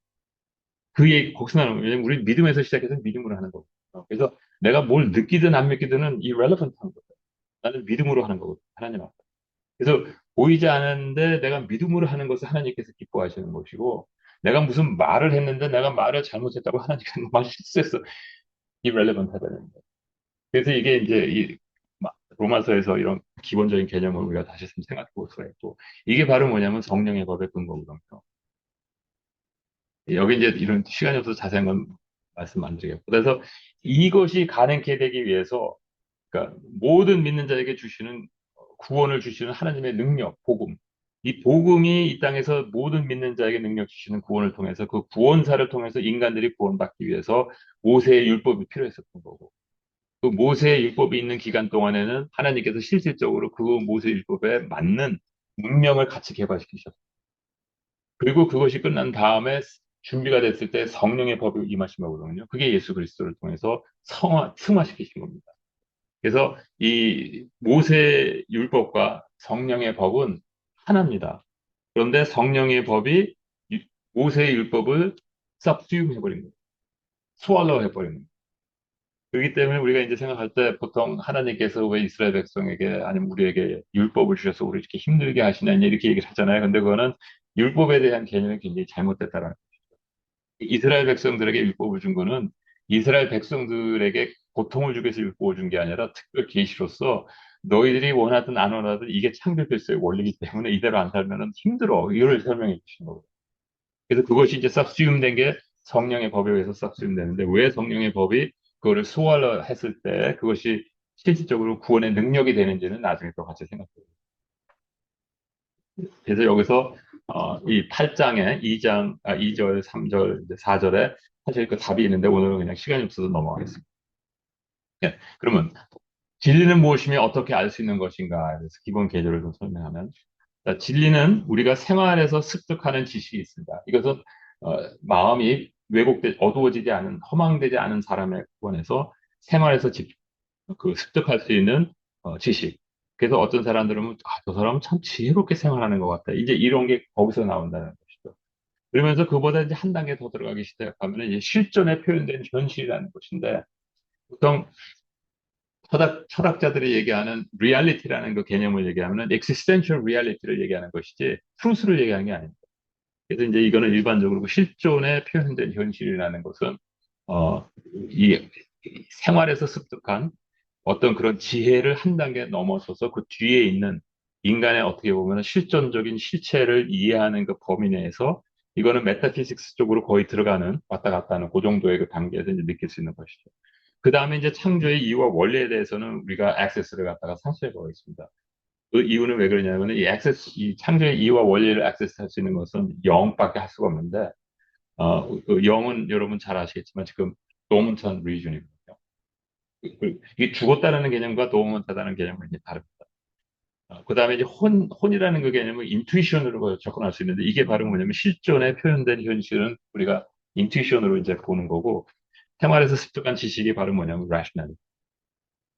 거기서 나는 거예요. 왜냐면 우리 믿음에서 시작해서 믿음으로 하는 거고. 그래서 내가 뭘 느끼든 안 믿기든은 irrelevant 한 거예요. 나는 믿음으로 하는 거거든. 하나님 앞에. 그래서 보이지 않는데 내가 믿음으로 하는 것을 하나님께서 기뻐하시는 것이고, 내가 무슨 말을 했는데 내가 말을 잘못했다고 하나님께서 말 실수했어. irrelevant 하다는 거예요. 그래서 이게 이제 로마서에서 이런 기본적인 개념을 우리가 다시 한번 생각해 볼 수가 있고, 이게 바로 뭐냐면 성령의 법의 근거거든요. 여기 이제 이런 시간이 없어서 자세한 건 말씀 안 드리겠고. 그래서 이것이 가능케 되기 위해서, 그러니까 모든 믿는 자에게 주시는 구원을 주시는 하나님의 능력, 복음. 이 복음이 이 땅에서 모든 믿는 자에게 능력 주시는 구원을 통해서 그 구원사를 통해서 인간들이 구원받기 위해서 모세의 율법이 필요했었던 거고. 그 모세의 율법이 있는 기간 동안에는 하나님께서 실질적으로 그 모세 율법에 맞는 문명을 같이 개발시키셨어요. 그리고 그것이 끝난 다음에 준비가 됐을 때 성령의 법이 임하신 거거든요. 그게 예수 그리스도를 통해서 승화시키신 겁니다. 그래서 이 모세 율법과 성령의 법은 하나입니다. 그런데 성령의 법이 모세의 율법을 싹수용 해버린 거예요. 스왈로우 해버린 거예요. 그렇기 때문에 우리가 이제 생각할 때 보통 하나님께서 왜 이스라엘 백성에게 아니면 우리에게 율법을 주셔서 우리 이렇게 힘들게 하시냐 이렇게 얘기를 하잖아요. 근데 그거는 율법에 대한 개념이 굉장히 잘못됐다라는 이스라엘 백성들에게 율법을 준 거는 이스라엘 백성들에게 고통을 주기 위해서 율법을 준 게 아니라 특별 계시로서 너희들이 원하든 안 원하든 이게 창조됐어요 원리이기 때문에 이대로 안 살면은 힘들어 이걸 설명해 주신 거고 그래서 그것이 이제 싹 수용된 게 성령의 법에 의해서 싹 수용되는데 왜 성령의 법이 그거를 소화를 했을 때 그것이 실질적으로 구원의 능력이 되는지는 나중에 또 같이 생각해요. 그래서 여기서 이 8장에 2절, 3절, 4절에 사실 그 답이 있는데 오늘은 그냥 시간이 없어서 넘어가겠습니다. 예, 그러면 진리는 무엇이며 어떻게 알 수 있는 것인가? 그래서 기본 계절을 좀 설명하면 자, 진리는 우리가 생활에서 습득하는 지식이 있습니다. 이것은 마음이 어두워지지 않은 허망되지 않은 사람에 관해서 생활에서 습득할 수 있는 지식. 그래서 어떤 사람들은 저 사람은 참 지혜롭게 생활하는 것 같다. 이제 이런 게 거기서 나온다는 것이죠. 그러면서 그보다 이제 한 단계 더 들어가기 시작하면 이제 실존에 표현된 현실이라는 것인데 보통 철학자들이 얘기하는 리얼리티라는 그 개념을 얘기하면 existential reality를 얘기하는 것이지 트루스를 얘기하는 게 아닙니다. 그래서 이제 이거는 일반적으로 그 실존에 표현된 현실이라는 것은 어, 이 생활에서 습득한 어떤 그런 지혜를 한 단계 넘어서서 그 뒤에 있는 인간의 어떻게 보면 실존적인 실체를 이해하는 그 범위 내에서 이거는 메타피식스 쪽으로 거의 들어가는 왔다 갔다 하는 그 정도의 그 단계에서 이제 느낄 수 있는 것이죠. 그 다음에 이제 창조의 이유와 원리에 대해서는 우리가 액세스를 갖다가 상쇄해 보겠습니다. 그 이유는 왜 그러냐면 이 창조의 이유와 원리를 액세스할 수 있는 것은 영밖에 할 수가 없는데 그 영은 여러분 잘 아시겠지만 지금 노먼탄 리전이거든요. 이게 죽었다는 개념과 노먼타다는 개념은 이제 다릅니다. 그 다음에 이제 혼이라는 그 개념은 인투이션으로 접근할 수 있는데 이게 바로 뭐냐면 실존에 표현된 현실은 우리가 인투이션으로 이제 보는 거고 생활에서 습득한 지식이 바로 뭐냐면 rational.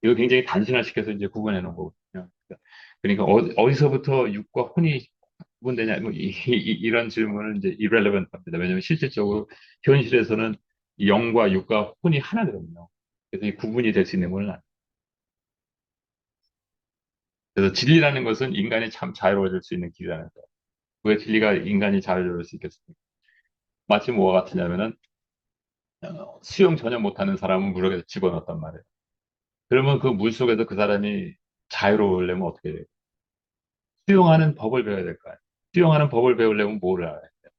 이거 굉장히 단순화시켜서 이제 구분해 놓은 거거든요. 그러니까 어디서부터 육과 혼이 구분되냐, 뭐 이런 질문은 이제 irrelevant 합니다. 왜냐하면 실질적으로 현실에서는 영과 육과 혼이 하나거든요. 그래서 이 구분이 될 수 있는 건 아니에요. 그래서 진리라는 것은 인간이 참 자유로워질 수 있는 길이라는 거예요. 왜 진리가 인간이 자유로울 수 있겠습니까? 마치 뭐가 같으냐면은 수영 전혀 못하는 사람은 물에 집어넣었단 말이에요. 그러면 그 물 속에서 그 사람이 자유로우려면 어떻게 돼요? 수영하는 법을 배워야 될 거예요. 수영하는 법을 배우려면 뭐를 알아야 돼요?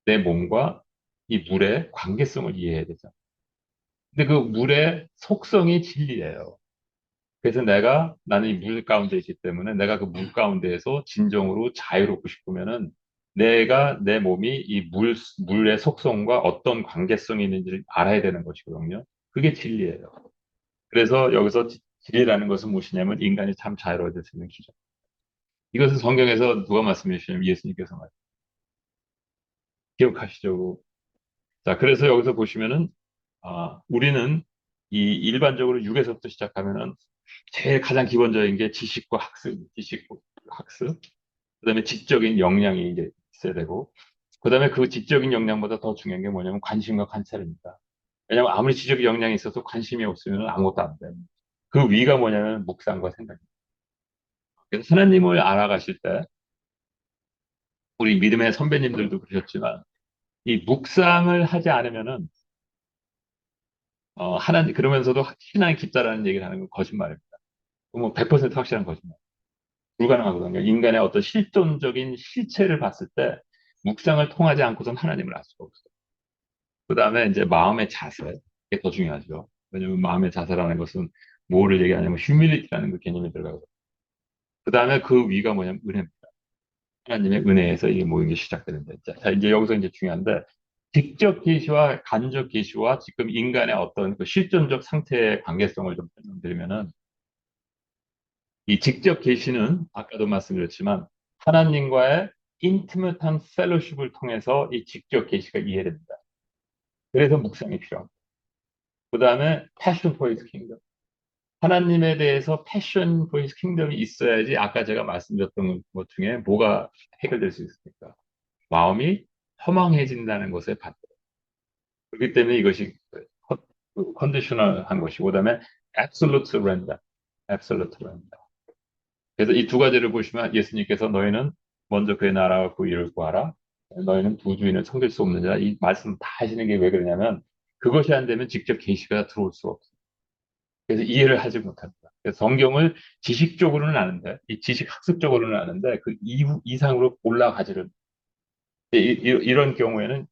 내 몸과 이 물의 관계성을 이해해야 되죠. 근데 그 물의 속성이 진리예요. 그래서 나는 이 물 가운데 있기 때문에 내가 그 물 가운데에서 진정으로 자유롭고 싶으면은 내 몸이 물의 속성과 어떤 관계성이 있는지를 알아야 되는 것이거든요. 그게 진리예요. 그래서 여기서 진리라는 것은 무엇이냐면 인간이 참 자유로워질 수 있는 기준. 이것은 성경에서 누가 말씀해 주시냐면 예수님께서 기억하시죠? 자, 그래서 여기서 보시면은, 우리는 이 일반적으로 6에서부터 시작하면은 제일 가장 기본적인 게 지식과 학습, 그다음에 지적인 역량이 이제 있어야 되고, 그다음에 그 지적인 역량보다 더 중요한 게 뭐냐면 관심과 관찰입니다. 왜냐하면 아무리 지적인 역량이 있어도 관심이 없으면 아무것도 안 돼요. 그 위가 뭐냐면 묵상과 생각입니다. 그래서 하나님을 알아가실 때 우리 믿음의 선배님들도 그러셨지만 이 묵상을 하지 않으면은 하나님 그러면서도 신앙이 깊다라는 얘기를 하는 건 거짓말입니다. 뭐 100% 확실한 거짓말. 불가능하거든요. 인간의 어떤 실존적인 실체를 봤을 때 묵상을 통하지 않고선 하나님을 알 수가 없어요. 그 다음에 이제 마음의 자세. 이게 더 중요하죠. 왜냐면 마음의 자세라는 것은 뭐를 얘기하냐면 휴밀리티라는 그 개념이 들어가고. 그 다음에 그 위가 뭐냐면 은혜입니다. 하나님의 은혜에서 이게 모인 게 시작되는데. 자, 이제 여기서 이제 중요한데 직접 계시와 간접 계시와 지금 인간의 어떤 그 실존적 상태의 관계성을 좀 설명드리면은 이 직접 계시는 아까도 말씀드렸지만 하나님과의 인티메트한 펠로십을 통해서 이 직접 계시가 이해됩니다. 그래서 묵상이 필요합니다. 그 다음에 passion for his kingdom. 하나님에 대해서 passion for his kingdom이 있어야지 아까 제가 말씀드렸던 것 중에 뭐가 해결될 수 있습니까? 마음이 허망해진다는 것에 반대. 그렇기 때문에 이것이 컨디셔널한 것이고 그다음에 absolute surrender. absolute surrender. 그래서 이 두 가지를 보시면 예수님께서 너희는 먼저 그의 나라와 그 일을 구하라. 너희는 두 주인을 섬길 수 없느니라. 이 말씀 다 하시는 게 왜 그러냐면 그것이 안 되면 직접 계시가 들어올 수가 없어요. 그래서 이해를 하지 못합니다. 그래서 성경을 지식적으로는 아는데, 이 지식 학습적으로는 아는데 그 이상으로 올라가지를 런 경우에는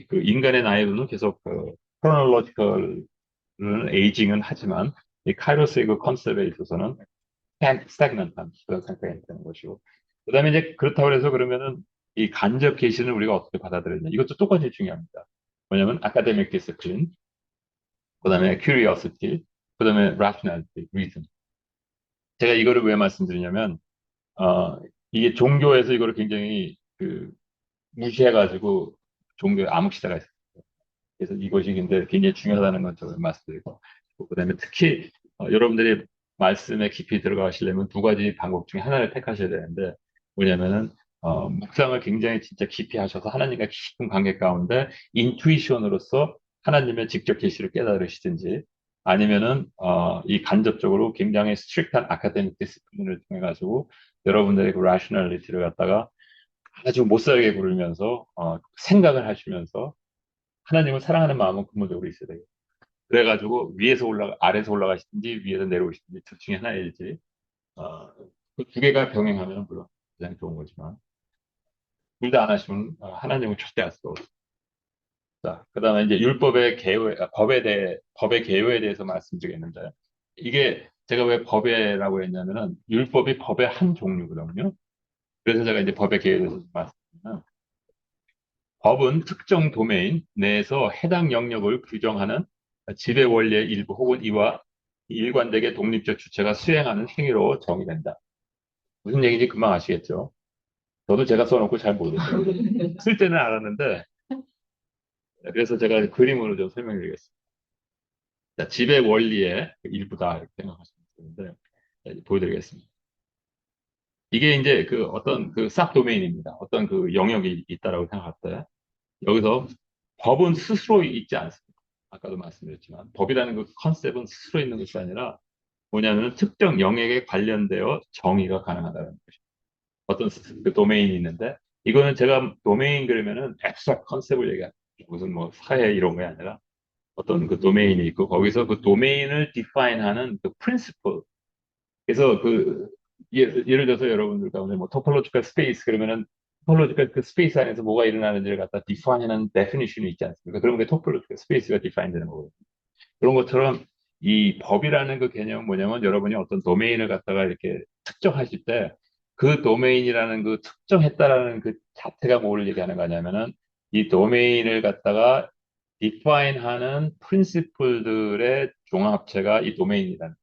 그 인간의 나이로는 계속 그 chronological 에이징은 하지만 이 카이로스의 그 컨셉에 있어서는 스태그넌한 그런 상태가 되는 것이고 그다음에 이제 그렇다고 해서 그러면은 이 간접 계시는 우리가 어떻게 받아들이냐 이것도 똑같이 중요합니다. 뭐냐면 아카데믹 디스플린 그다음에 curiosity 그다음에 rationality, reason. 제가 이거를 왜 말씀드리냐면 어 이게 종교에서 이거를 굉장히 그 무시해가지고 종교에 암흑 시대가 있어요. 그래서 이것이 근데 굉장히 중요하다는 건 저는 말씀드리고 그다음에 특히 여러분들이 말씀에 깊이 들어가시려면 두 가지 방법 중에 하나를 택하셔야 되는데 뭐냐면은 묵상을 굉장히 진짜 깊이 하셔서 하나님과 깊은 관계 가운데 인투이션으로서 하나님의 직접 계시를 깨달으시든지 아니면은 이 간접적으로 굉장히 스트릭트한 아카데믹 디스플린을 통해 가지고 여러분들의 그 라셔널리티를 갖다가 아주 못 살게 구르면서 생각을 하시면서 하나님을 사랑하는 마음은 근본적으로 있어야 돼요. 그래가지고 위에서 올라가 아래에서 올라가시든지 위에서 내려오시든지 둘 중에 하나이지. 어, 그두 개가 병행하면 물론 가장 좋은 거지만 둘 다 안 하시면 하나님을 절대 알 수가 없어요. 자, 그다음에 이제 율법의 개요, 법의 개요에 대해서 말씀드리겠는데 이게 제가 왜 법에라고 했냐면은 율법이 법의 한 종류거든요. 그래서 제가 이제 법의 개요에 대해서 말씀드리면 법은 특정 도메인 내에서 해당 영역을 규정하는 지배 원리의 일부 혹은 이와 일관되게 독립적 주체가 수행하는 행위로 정의된다. 무슨 얘기인지 금방 아시겠죠? 저도 제가 써놓고 잘 모르겠어요. 쓸 때는 알았는데, 그래서 제가 그림으로 좀 설명드리겠습니다. 자, 지배 원리의 일부다, 이렇게 생각하시면 되는데, 보여드리겠습니다. 이게 이제 그 어떤 그 싹 도메인입니다. 어떤 그 영역이 있다라고 생각할 때, 여기서 법은 스스로 있지 않습니다. 아까도 말씀드렸지만 법이라는 그 컨셉은 스스로 있는 것이 아니라 뭐냐면 특정 영역에 관련되어 정의가 가능하다는 것입니다. 어떤 그 도메인이 있는데 이거는 제가 도메인 그러면은 앱스트랙트 컨셉을 얘기하는 거죠. 무슨 뭐 사회 이런 게 아니라 어떤 그 도메인이 있고 거기서 그 도메인을 디파인하는 그 프린시플 그래서 그 예를 들어서 여러분들 가운데 뭐 토폴로지컬 스페이스 그러면은 토폴로지컬 그 스페이스 안에서 뭐가 일어나는지를 갖다 디파인하는 데피니션이 있지 않습니까? 그런 게 토폴로지컬 스페이스가 디파인 되는 거거든요. 그런 것처럼 이 법이라는 그 개념은 뭐냐면 여러분이 어떤 도메인을 갖다가 이렇게 특정하실 때 그 도메인이라는 그 특정했다라는 그 자체가 뭘 얘기하는 거냐면은 이 도메인을 갖다가 디파인하는 프린시플들의 종합체가 이 도메인이라는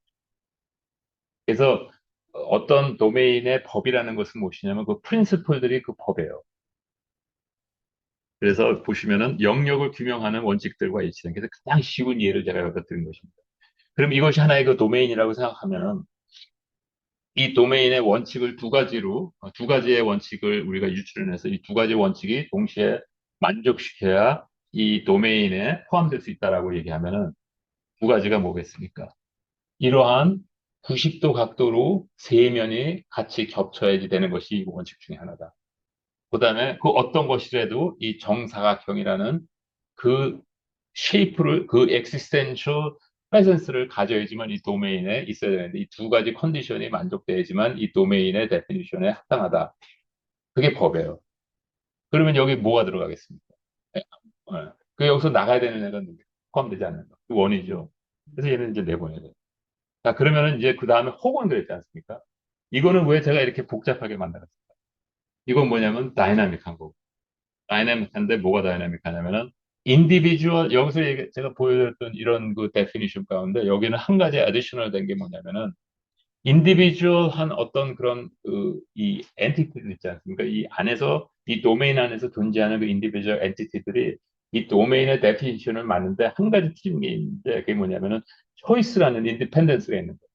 그래서 어떤 도메인의 법이라는 것은 무엇이냐면 그 프린시플들이 그 법이에요. 그래서 보시면은 영역을 규명하는 원칙들과 일치된 그래서 가장 쉬운 예를 제가 여기다 드린 것입니다. 그럼 이것이 하나의 그 도메인이라고 생각하면은 이 도메인의 원칙을 두 가지의 원칙을 우리가 유출해내서 이 두 가지 원칙이 동시에 만족시켜야 이 도메인에 포함될 수 있다라고 얘기하면은 두 가지가 뭐겠습니까? 이러한 90도 각도로 세 면이 같이 겹쳐야지 되는 것이 이 원칙 중에 하나다. 그다음에 그 어떤 것이라도 이 정사각형이라는 그 쉐이프를 그 existential presence를 가져야지만 이 도메인에 있어야 되는데 이 두 가지 컨디션이 만족돼야지만 이 도메인의 데피니션에 합당하다. 그게 법이에요. 그러면 여기 뭐가 들어가겠습니까? 예, 그 여기서 나가야 되는 애가 누구? 포함되지 않는 거. 그 원이죠. 그래서 얘는 이제 내보내야 돼요. 자, 그러면은 이제 그 다음에 혹은 그랬지 않습니까? 이거는 왜 제가 이렇게 복잡하게 만들었어요? 이건 뭐냐면 다이나믹한 거고. 다이나믹한데 뭐가 다이나믹하냐면은 인디비주얼 여기서 제가 보여드렸던 이런 그 데피니션 가운데 여기는 한 가지 애디셔널 된 게 뭐냐면은 인디비주얼한 어떤 그런 그 이 엔티티들 있지 않습니까? 이 안에서 이 도메인 안에서 존재하는 그 인디비주얼 엔티티들이 이 도메인의 데피니션을 맞는데 한 가지 틀린 게 있는데 그게 뭐냐면은 초이스라는 인디펜던스가 있는 거예요.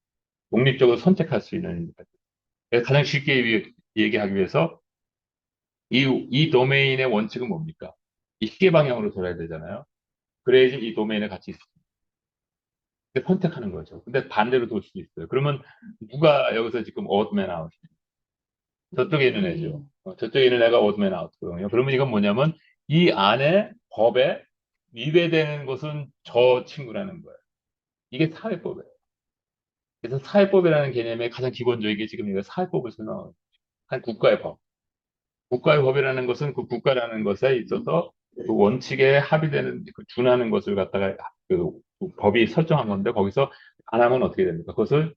독립적으로 선택할 수 있는 인디펜던스. 가장 쉽게 얘기하기 위해서 이 도메인의 원칙은 뭡니까? 이 시계 방향으로 돌아야 되잖아요. 그래야지 이 도메인에 같이 있어요. 근데 선택하는 거죠. 근데 반대로 돌 수도 있어요. 그러면 누가 여기서 지금 오드맨 아웃? 저쪽에 있는 애죠. 저쪽에 있는 애가 오드맨 아웃거든요. 그러면 이건 뭐냐면 이 안에 법에 위배되는 것은 저 친구라는 거예요. 이게 사회법이에요. 그래서 사회법이라는 개념의 가장 기본적인 게 지금 이거 사회법을 설명하는 한 국가의 법. 국가의 법이라는 것은 그 국가라는 것에 있어서 그 원칙에 합의되는, 그 준하는 것을 갖다가 그 법이 설정한 건데 거기서 안 하면 어떻게 됩니까? 그것을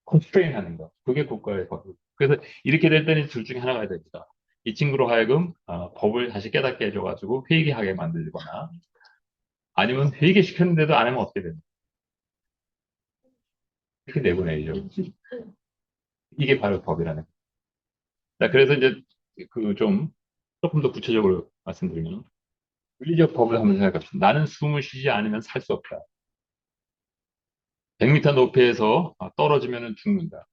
컨스트레인 하는 거. 그게 국가의 법. 그래서 이렇게 될 때는 둘 중에 하나가 됩니다. 이 친구로 하여금 법을 다시 깨닫게 해줘가지고 회개하게 만들거나 아니면 회개시켰는데도 안 하면 어떻게 됩니까? 이렇게 내보내죠. 이게 바로 법이라는 거예요. 자, 그래서 이제 그 좀 조금 더 구체적으로 말씀드리면 물리적 법을 한번 생각합시다. 나는 숨을 쉬지 않으면 살 수 없다. 100m 높이에서 떨어지면 죽는다.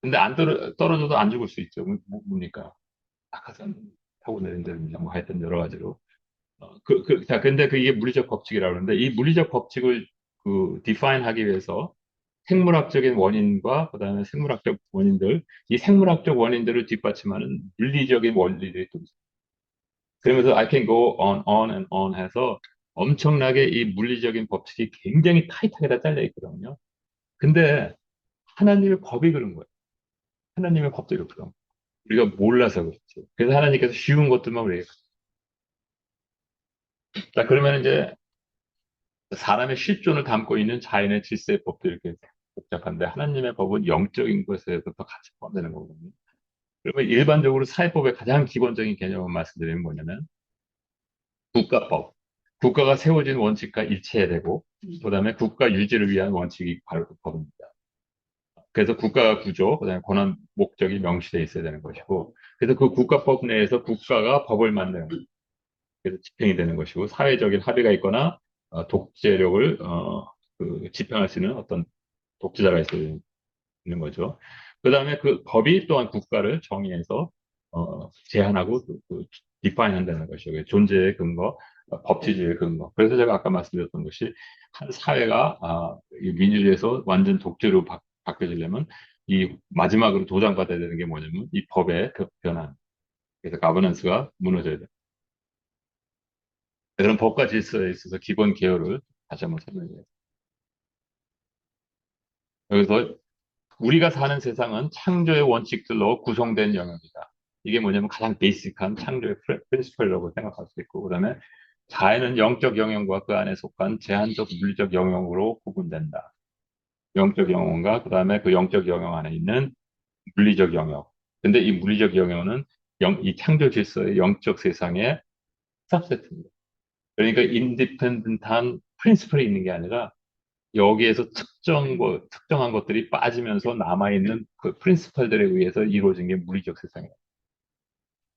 근데 떨어져도 안 죽을 수 있죠. 뭡니까? 낙하산 타고 내린다든지 뭐 하여튼 여러 가지로. 자, 근데 이게 물리적 법칙이라고 하는데 이 물리적 법칙을 그 define 하기 위해서 생물학적인 원인과 그다음에 생물학적 원인들, 이 생물학적 원인들을 뒷받침하는 물리적인 원리들이 또 있어요. 그러면서 I can go on and on 해서 엄청나게 이 물리적인 법칙이 굉장히 타이트하게 다 잘려 있거든요. 근데 하나님의 법이 그런 거예요. 하나님의 법도 이렇거든. 우리가 몰라서 그렇지. 그래서 하나님께서 쉬운 것들만 우리에게. 자, 그러면 이제 사람의 실존을 담고 있는 자연의 질서의 법도 이렇게 복잡한데 하나님의 법은 영적인 것에서 더 같이 포함되는 거거든요. 그러면 일반적으로 사회법의 가장 기본적인 개념을 말씀드리면 뭐냐면 국가법. 국가가 세워진 원칙과 일치해야 되고, 그다음에 국가 유지를 위한 원칙이 바로 그 법입니다. 그래서 국가 구조, 그다음에 권한 목적이 명시되어 있어야 되는 것이고, 그래서 그 국가법 내에서 국가가 법을 만드는 거예요. 그래서 집행이 되는 것이고, 사회적인 합의가 있거나 독재력을 집행할 수 있는 어떤 독재자가 있어야 되는 거죠. 그다음에 그 법이 또한 국가를 정의해서 제한하고 디파인 한다는 것이죠. 존재의 근거, 법치주의의 근거. 그래서 제가 아까 말씀드렸던 것이 한 사회가 이 민주주의에서 완전 독재로 바뀌어지려면 이 마지막으로 도장받아야 되는 게 뭐냐면 이 법의 그 변환. 그래서 가버넌스가 무너져야 돼. 그런 법과 질서에 있어서 기본 개요를 다시 한번 설명해요. 여기서 우리가 사는 세상은 창조의 원칙들로 구성된 영역이다. 이게 뭐냐면 가장 베이직한 창조의 프린시플이라고 생각할 수 있고, 그다음에 자연은 영적 영역과 그 안에 속한 제한적 물리적 영역으로 구분된다. 영적 영역과 그다음에 그 영적 영역 안에 있는 물리적 영역. 근데 이 물리적 영역은 이 창조 질서의 영적 세상의 sabset입니다. 그러니까 인디펜던트한 프린시플이 있는 게 아니라 여기에서 특정한 것들이 빠지면서 남아있는 그 프린시펄들에 의해서 이루어진 게 물리적 세상이에요.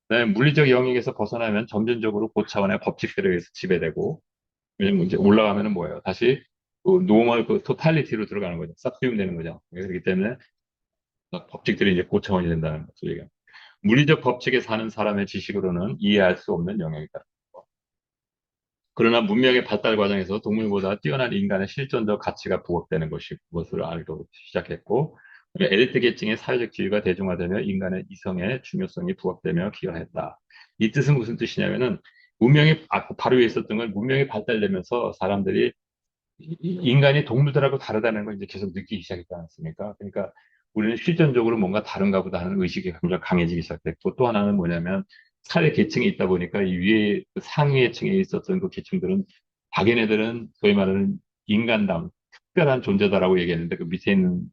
네, 물리적 영역에서 벗어나면 점진적으로 고차원의 법칙들에 의해서 지배되고, 왜냐면 이제 올라가면은 뭐예요? 다시 노멀 그 토탈리티로 들어가는 거죠. 싹수용 되는 거죠. 그렇기 때문에 법칙들이 이제 고차원이 된다는 거죠. 물리적 법칙에 사는 사람의 지식으로는 이해할 수 없는 영역이다. 그러나 문명의 발달 과정에서 동물보다 뛰어난 인간의 실존적 가치가 부각되는 것을 알고 시작했고, 엘리트 계층의 사회적 지위가 대중화되며 인간의 이성의 중요성이 부각되며 기여했다. 이 뜻은 무슨 뜻이냐면은, 바로 위에 있었던 건 문명이 발달되면서 사람들이 인간이 동물들하고 다르다는 걸 이제 계속 느끼기 시작했지 않습니까? 그러니까 우리는 실존적으로 뭔가 다른가 보다 하는 의식이 굉장히 강해지기 시작했고, 또 하나는 뭐냐면 사회 계층이 있다 보니까 이 위에 그 상위층에 있었던 그 계층들은 자기네들은 소위 말하는 인간다운 특별한 존재다라고 얘기했는데, 그 밑에 있는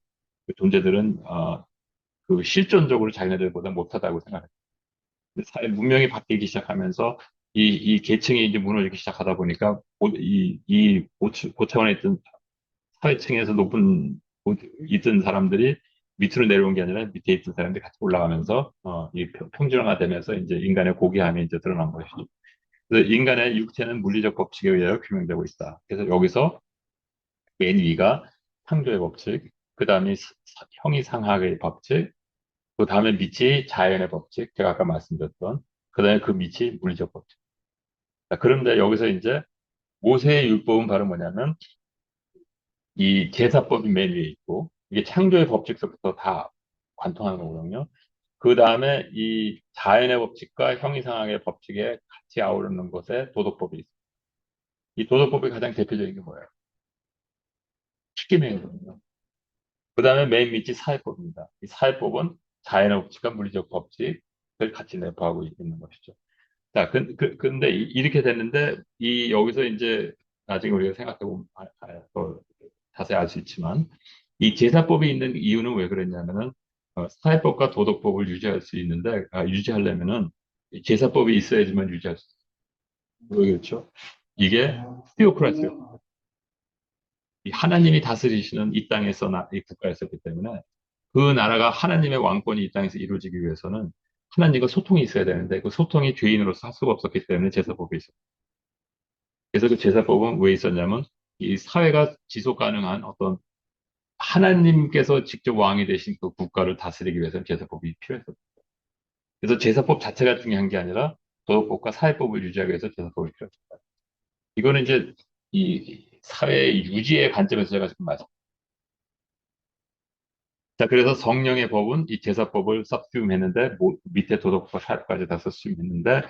그 존재들은 그 실존적으로 자기네들보다 못하다고 생각해요. 사회 문명이 바뀌기 시작하면서 이 계층이 이제 무너지기 시작하다 보니까 이 고차원에 있던 사회층에서 있던 사람들이 밑으로 내려온 게 아니라 밑에 있던 사람들이 같이 올라가면서 이 평준화되면서 이제 인간의 고귀함이 이제 드러난 것이죠. 그래서 인간의 육체는 물리적 법칙에 의하여 규명되고 있다. 그래서 여기서 맨 위가 창조의 법칙, 그 다음에 형이상학의 법칙, 그 다음에 밑이 자연의 법칙, 제가 아까 말씀드렸던, 그 다음에 그 밑이 물리적 법칙. 자, 그런데 여기서 이제 모세의 율법은 바로 뭐냐면 이 제사법이 맨 위에 있고, 이게 창조의 법칙서부터 다 관통하는 거거든요. 그 다음에 이 자연의 법칙과 형이상학의 법칙에 같이 아우르는 것에 도덕법이 있어요. 이 도덕법의 가장 대표적인 게 뭐예요? 십계명이거든요. 그 다음에 맨 밑이 사회법입니다. 이 사회법은 자연의 법칙과 물리적 법칙을 같이 내포하고 있는 것이죠. 자, 근데 이렇게 됐는데, 여기서 이제 나중에 우리가 생각해보면 더 자세히 알 수 있지만, 이 제사법이 있는 이유는 왜 그랬냐면은, 사회법과 도덕법을 유지할 수 있는데, 유지하려면은, 이 제사법이 있어야지만 유지할 수 있어요. 왜 그렇죠? 이게 테오크라시요. 이 하나님이 다스리시는 이 땅에서, 이 국가였었기 때문에, 그 나라가 하나님의 왕권이 이 땅에서 이루어지기 위해서는 하나님과 소통이 있어야 되는데, 그 소통이 죄인으로서 할 수가 없었기 때문에 제사법이 있었어요. 그래서 그 제사법은 왜 있었냐면 이 사회가 지속 가능한 어떤 하나님께서 직접 왕이 되신 그 국가를 다스리기 위해서는 제사법이 필요했었어요. 그래서 제사법 자체가 중요한 게 아니라 도덕법과 사회법을 유지하기 위해서 제사법이 필요했어요. 이거는 이제 이 사회 유지의 관점에서 제가 지금 말씀. 자, 그래서 성령의 법은 이 제사법을 subsume했는데 밑에 도덕과 사회까지 다 subsume했는데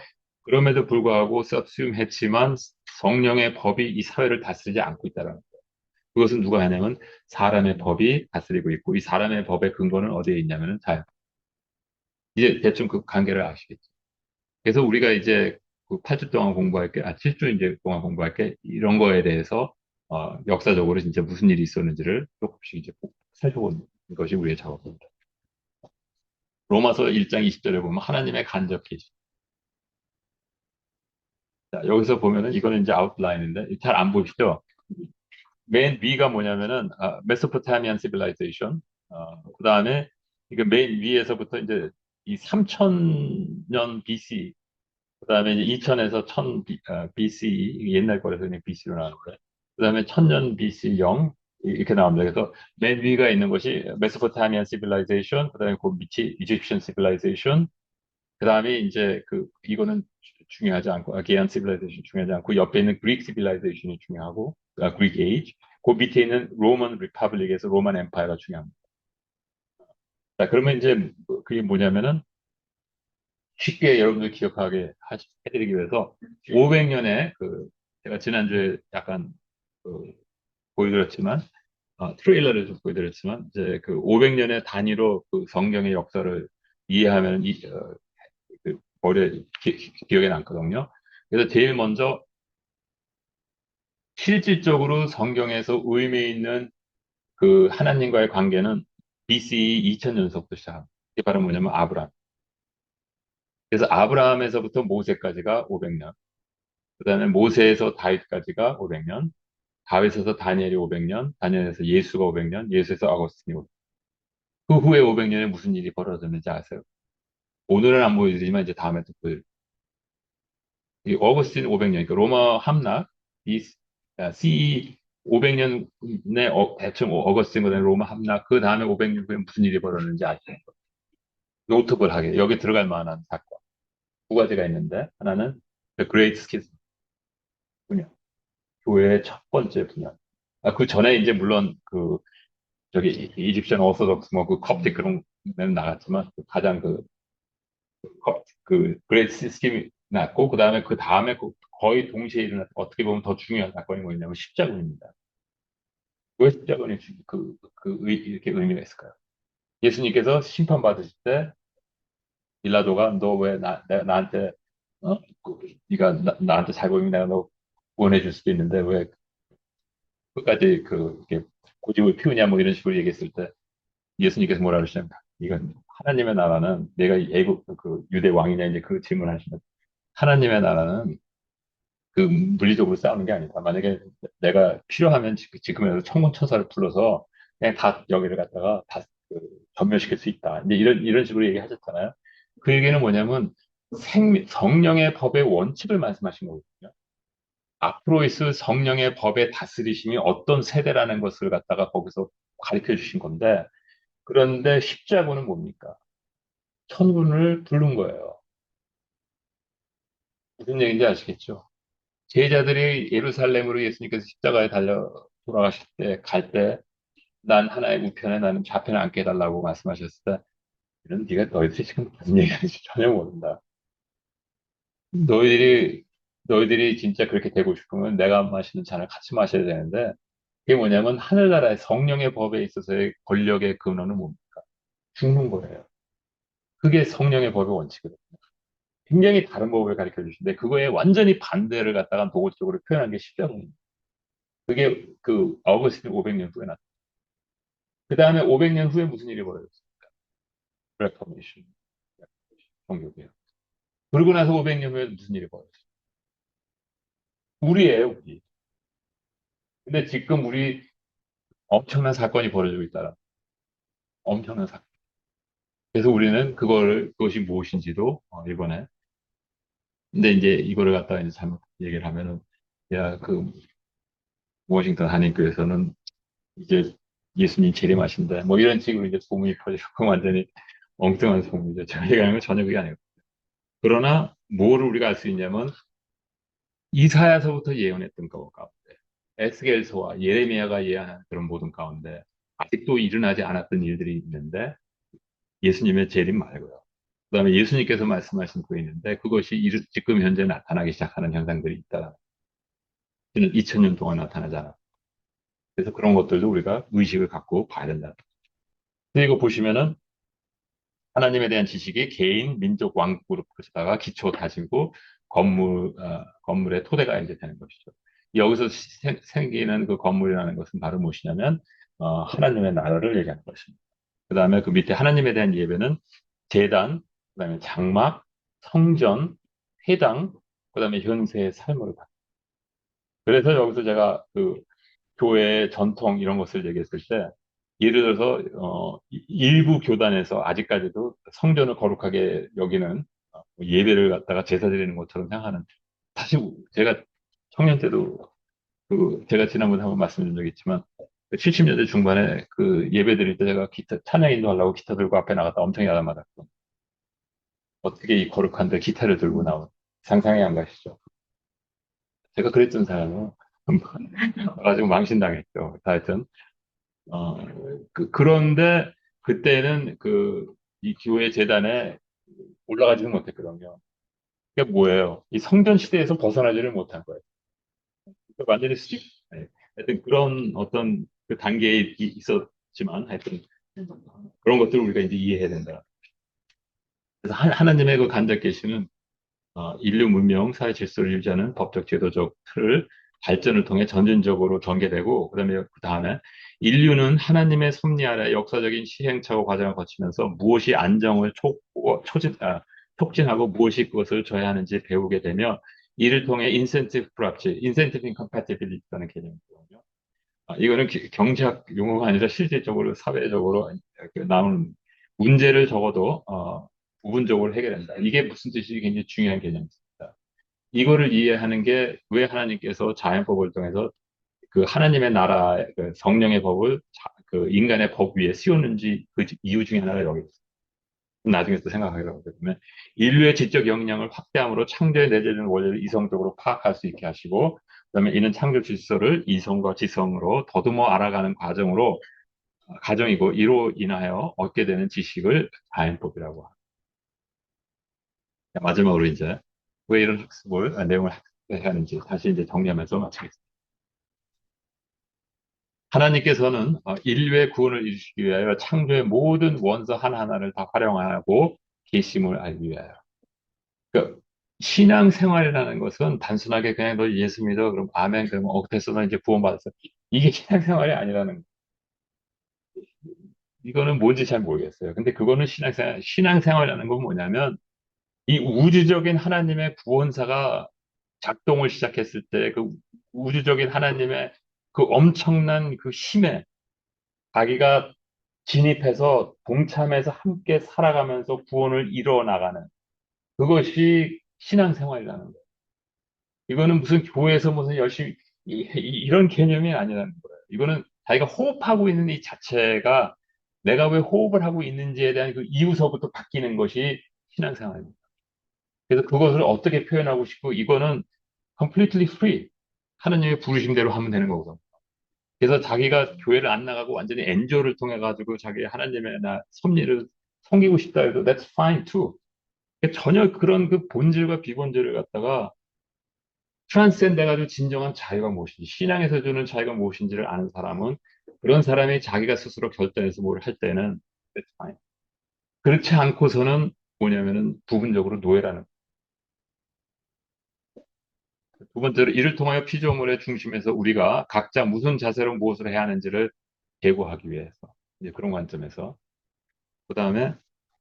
그럼에도 불구하고 subsume했지만 성령의 법이 이 사회를 다스리지 않고 있다는 그것은 누가 하냐면 사람의 법이 다스리고 있고 이 사람의 법의 근거는 어디에 있냐면은 자연. 이제 대충 그 관계를 아시겠죠. 그래서 우리가 이제 그 8주 동안 공부할 게, 7주 이제 동안 공부할 게 이런 거에 대해서 역사적으로 진짜 무슨 일이 있었는지를 조금씩 이제 꼭 살펴보는 것이 우리의 작업입니다. 로마서 1장 20절에 보면 하나님의 간접 계시. 자, 여기서 보면은 이거는 이제 아웃라인인데 잘 안 보이시죠? 맨 위가 뭐냐면은 메소포타미안 시빌라이제이션. 그다음에 이거 맨 위에서부터 이제 이 3000년 BC 그다음에 이제 2000에서 1000 BC 이게 옛날 거라서 그냥 BC로 나오는데 그다음에 1000년 BC 0 이렇게 나옵니다. 그래서 맨 위가 있는 것이 메소포타미안 시빌라이제이션 그다음에 그 밑이 이집션 시빌라이제이션 그다음에 이제 이거는 중요하지 않고 아기안 시빌라이제이션 중요하지 않고 옆에 있는 그릭 시빌라이제이션이 중요하고 그릭 에이지 그 밑에 있는 로만 리퍼블릭에서 로만 엠파이어가 중요합니다. 자, 그러면 이제 그게 뭐냐면은 쉽게 여러분들 기억하게 해드리기 위해서 500년에 제가 지난주에 약간 그 보여드렸지만 트레일러를 좀 보여드렸지만 이제 그 500년의 단위로 그 성경의 역사를 이해하면 머리에 기억에 남거든요. 그래서 제일 먼저 실질적으로 성경에서 의미 있는 그 하나님과의 관계는 BCE 2000년서부터 시작합니다. 이게 바로 뭐냐면 아브라함. 그래서 아브라함에서부터 모세까지가 500년. 그 다음에 모세에서 다윗까지가 500년. 다윗에서 다니엘이 500년. 다니엘에서 예수가 500년. 예수에서 아고스틴이 500년. 그 후에 500년에 무슨 일이 벌어졌는지 아세요? 오늘은 안 보여드리지만 이제 다음에 또 보여드릴게요. 이 어거스틴 500년, 그러니까 로마 함락, CE 500년에 대충 어거스틴 그다음에 로마 함락 그 다음에 500년 후에 무슨 일이 벌어졌는지 아시죠? 노트블하게 여기 들어갈 만한 사건 두 가지가 있는데 하나는 The Great Schism 분열, 교회의 첫 번째 분열. 그 전에 이제 물론 그 저기 이집션 오소독스 뭐 그 컵틱 그런 데는 나갔지만 그 가장 그 그레이트 시스템이 났고 그 다음에 거의 동시에 일어났 어떻게 보면 더 중요한 사건이 뭐냐면 십자군입니다. 왜 십자군이 이렇게 의미가 있을까요? 예수님께서 심판받으실 때 빌라도가 너 왜 나한테 네가 나한테 잘 보이면 내가 너 구원해 줄 수도 있는데 왜 끝까지 이렇게 고집을 피우냐 뭐 이런 식으로 얘기했을 때 예수님께서 뭐라 그러시냐면 이건 하나님의 나라는 내가 애국 그 유대 왕이냐 이제 그 질문하시면 하나님의 나라는 그 물리적으로 싸우는 게 아니다. 만약에 내가 필요하면 지금이라도 천군천사를 불러서 그냥 다 여기를 갖다가 다 전멸시킬 수 있다. 이제 이런 식으로 얘기하셨잖아요. 그 얘기는 뭐냐면 성령의 법의 원칙을 말씀하신 거거든요. 앞으로 있을 성령의 법의 다스리심이 어떤 세대라는 것을 갖다가 거기서 가르쳐 주신 건데, 그런데 십자군은 뭡니까? 천군을 부른 거예요. 무슨 얘기인지 아시겠죠? 제자들이 예루살렘으로 예수님께서 십자가에 달려 돌아가실 때, 갈 때, 난 하나의 우편에 나는 좌편에 앉게 해달라고 말씀하셨을 때, 이런 너희들이 지금 무슨 얘기하는지 전혀 모른다. 너희들이, 너희들이 진짜 그렇게 되고 싶으면 내가 마시는 잔을 같이 마셔야 되는데, 그게 뭐냐면 하늘나라의 성령의 법에 있어서의 권력의 근원은 뭡니까? 죽는 거예요. 그게 성령의 법의 원칙이거든요. 굉장히 다른 법을 가르쳐 주시는데, 그거에 완전히 반대를 갖다가 노골적으로 표현한 게 십자군입니다. 그게 그 어거스틴 500년 후에 났다. 그 다음에 500년 후에 무슨 일이 벌어졌어요? 레포메이션, 종교개혁. 그러고 나서 500년 후에 무슨 일이 벌어졌어요? 우리예요, 우리. 근데 지금 우리 엄청난 사건이 벌어지고 있다. 엄청난 사건. 그래서 우리는 그것이 무엇인지도, 이번에. 근데 이제 이거를 갖다가 이제 잘못 얘기를 하면은, 야, 워싱턴 한인교에서는 이제 예수님 재림하신다. 뭐 이런 식으로 이제 소문이 퍼지고 완전히 엉뚱한 소문이죠. 제가 얘기하는 건 전혀 그게 아니에요. 그러나 뭐를 우리가 알 수 있냐면 이사야서부터 예언했던 것 가운데 에스겔서와 예레미야가 예언한 그런 모든 가운데 아직도 일어나지 않았던 일들이 있는데 예수님의 재림 말고요. 그다음에 예수님께서 말씀하신 거 있는데 그것이 지금 현재 나타나기 시작하는 현상들이 있다. 2000년 동안 나타나지 않았다. 그래서 그런 것들도 우리가 의식을 갖고 봐야 된다. 근데 이거 보시면은 하나님에 대한 지식이 개인, 민족, 왕국으로 퍼지다가 기초 다지고 건물의 토대가 이제 되는 것이죠. 여기서 생기는 그 건물이라는 것은 바로 무엇이냐면, 하나님의 나라를 얘기하는 것입니다. 그 다음에 그 밑에 하나님에 대한 예배는 제단, 그 다음에 장막, 성전, 회당, 그 다음에 현세의 삶으로 다. 그래서 여기서 제가 교회의 전통 이런 것을 얘기했을 때, 예를 들어서 일부 교단에서 아직까지도 성전을 거룩하게 여기는 예배를 갖다가 제사 드리는 것처럼 생각하는 사실 제가 청년 때도 제가 지난번에 한번 말씀드린 적이 있지만 70년대 중반에 그 예배 드릴 때 제가 기타 찬양 인도하려고 기타 들고 앞에 나갔다 엄청 야단맞았고 어떻게 이 거룩한데 기타를 들고 나온 상상이 안 가시죠? 제가 그랬던 사람은 가지고 망신당했죠. 하여튼 그런데 그때는 이 교회 재단에 올라가지는 못했거든요. 그게 뭐예요? 이 성전 시대에서 벗어나지를 못한 거예요. 그러니까 완전히 수직. 네. 하여튼 그런 어떤 그 단계에 있었지만 하여튼 그런 것들을 우리가 이제 이해해야 된다. 그래서 하나님의 그 간접 계시는 인류 문명, 사회 질서를 유지하는 법적 제도적 틀을 발전을 통해 점진적으로 전개되고, 그 다음에 인류는 하나님의 섭리 아래 역사적인 시행착오 과정을 거치면서 무엇이 안정을 촉진하고 무엇이 그것을 저해하는지 배우게 되며, 이를 통해 인센티브 불합치, 인센티브 인컴패티빌리티라는 개념이 있거든요. 이거는 경제학 용어가 아니라 실질적으로 사회적으로 나오는 문제를 적어도 부분적으로 해결한다. 이게 무슨 뜻이 굉장히 중요한 개념입니다. 이거를 이해하는 게 왜 하나님께서 자연법을 통해서 그 하나님의 나라, 그 성령의 법을 그 인간의 법 위에 씌웠는지 그 이유 중에 하나가 여기 있어요. 나중에 또 생각하게 되면 인류의 지적 역량을 확대함으로 창조에 내재되는 원리를 이성적으로 파악할 수 있게 하시고 그다음에 이는 창조 질서를 이성과 지성으로 더듬어 알아가는 과정이고 이로 인하여 얻게 되는 지식을 자연법이라고 합니다. 마지막으로 이제 왜 이런 내용을 학습해야 하는지 다시 이제 정리하면서 마치겠습니다. 하나님께서는 인류의 구원을 이루시기 위하여 창조의 모든 원서 하나하나를 다 활용하고 계심을 알기 위하여. 그러니까 신앙생활이라는 것은 단순하게 그냥 너 예수 믿어 그럼 아멘 그러면 됐어 너 이제 구원받았어. 이게 신앙생활이 아니라는 거예요. 이거는 뭔지 잘 모르겠어요. 근데 그거는 신앙생활이라는 건 뭐냐면 이 우주적인 하나님의 구원사가 작동을 시작했을 때 그 우주적인 하나님의 그 엄청난 그 힘에 자기가 진입해서 동참해서 함께 살아가면서 구원을 이루어 나가는 그것이 신앙생활이라는 거예요. 이거는 무슨 교회에서 무슨 열심히 런 개념이 아니라는 거예요. 이거는 자기가 호흡하고 있는 이 자체가 내가 왜 호흡을 하고 있는지에 대한 그 이유서부터 바뀌는 것이 신앙생활입니다. 그래서 그것을 어떻게 표현하고 싶고 이거는 completely free. 하나님의 부르심대로 하면 되는 거고. 그래서 자기가 교회를 안 나가고 완전히 엔조를 통해 가지고 자기 하나님의 섭리를 섬기고 싶다 해도 that's fine too. 전혀 그런 그 본질과 비본질을 갖다가 트랜스센드 해가지고 진정한 자유가 무엇인지, 신앙에서 주는 자유가 무엇인지를 아는 사람은 그런 사람이 자기가 스스로 결단해서 뭘 할 때는 that's fine. 그렇지 않고서는 뭐냐면은 부분적으로 노예라는 거예요. 두 번째로 이를 통하여 피조물의 중심에서 우리가 각자 무슨 자세로 무엇을 해야 하는지를 계고하기 위해서 이제 그런 관점에서 그 다음에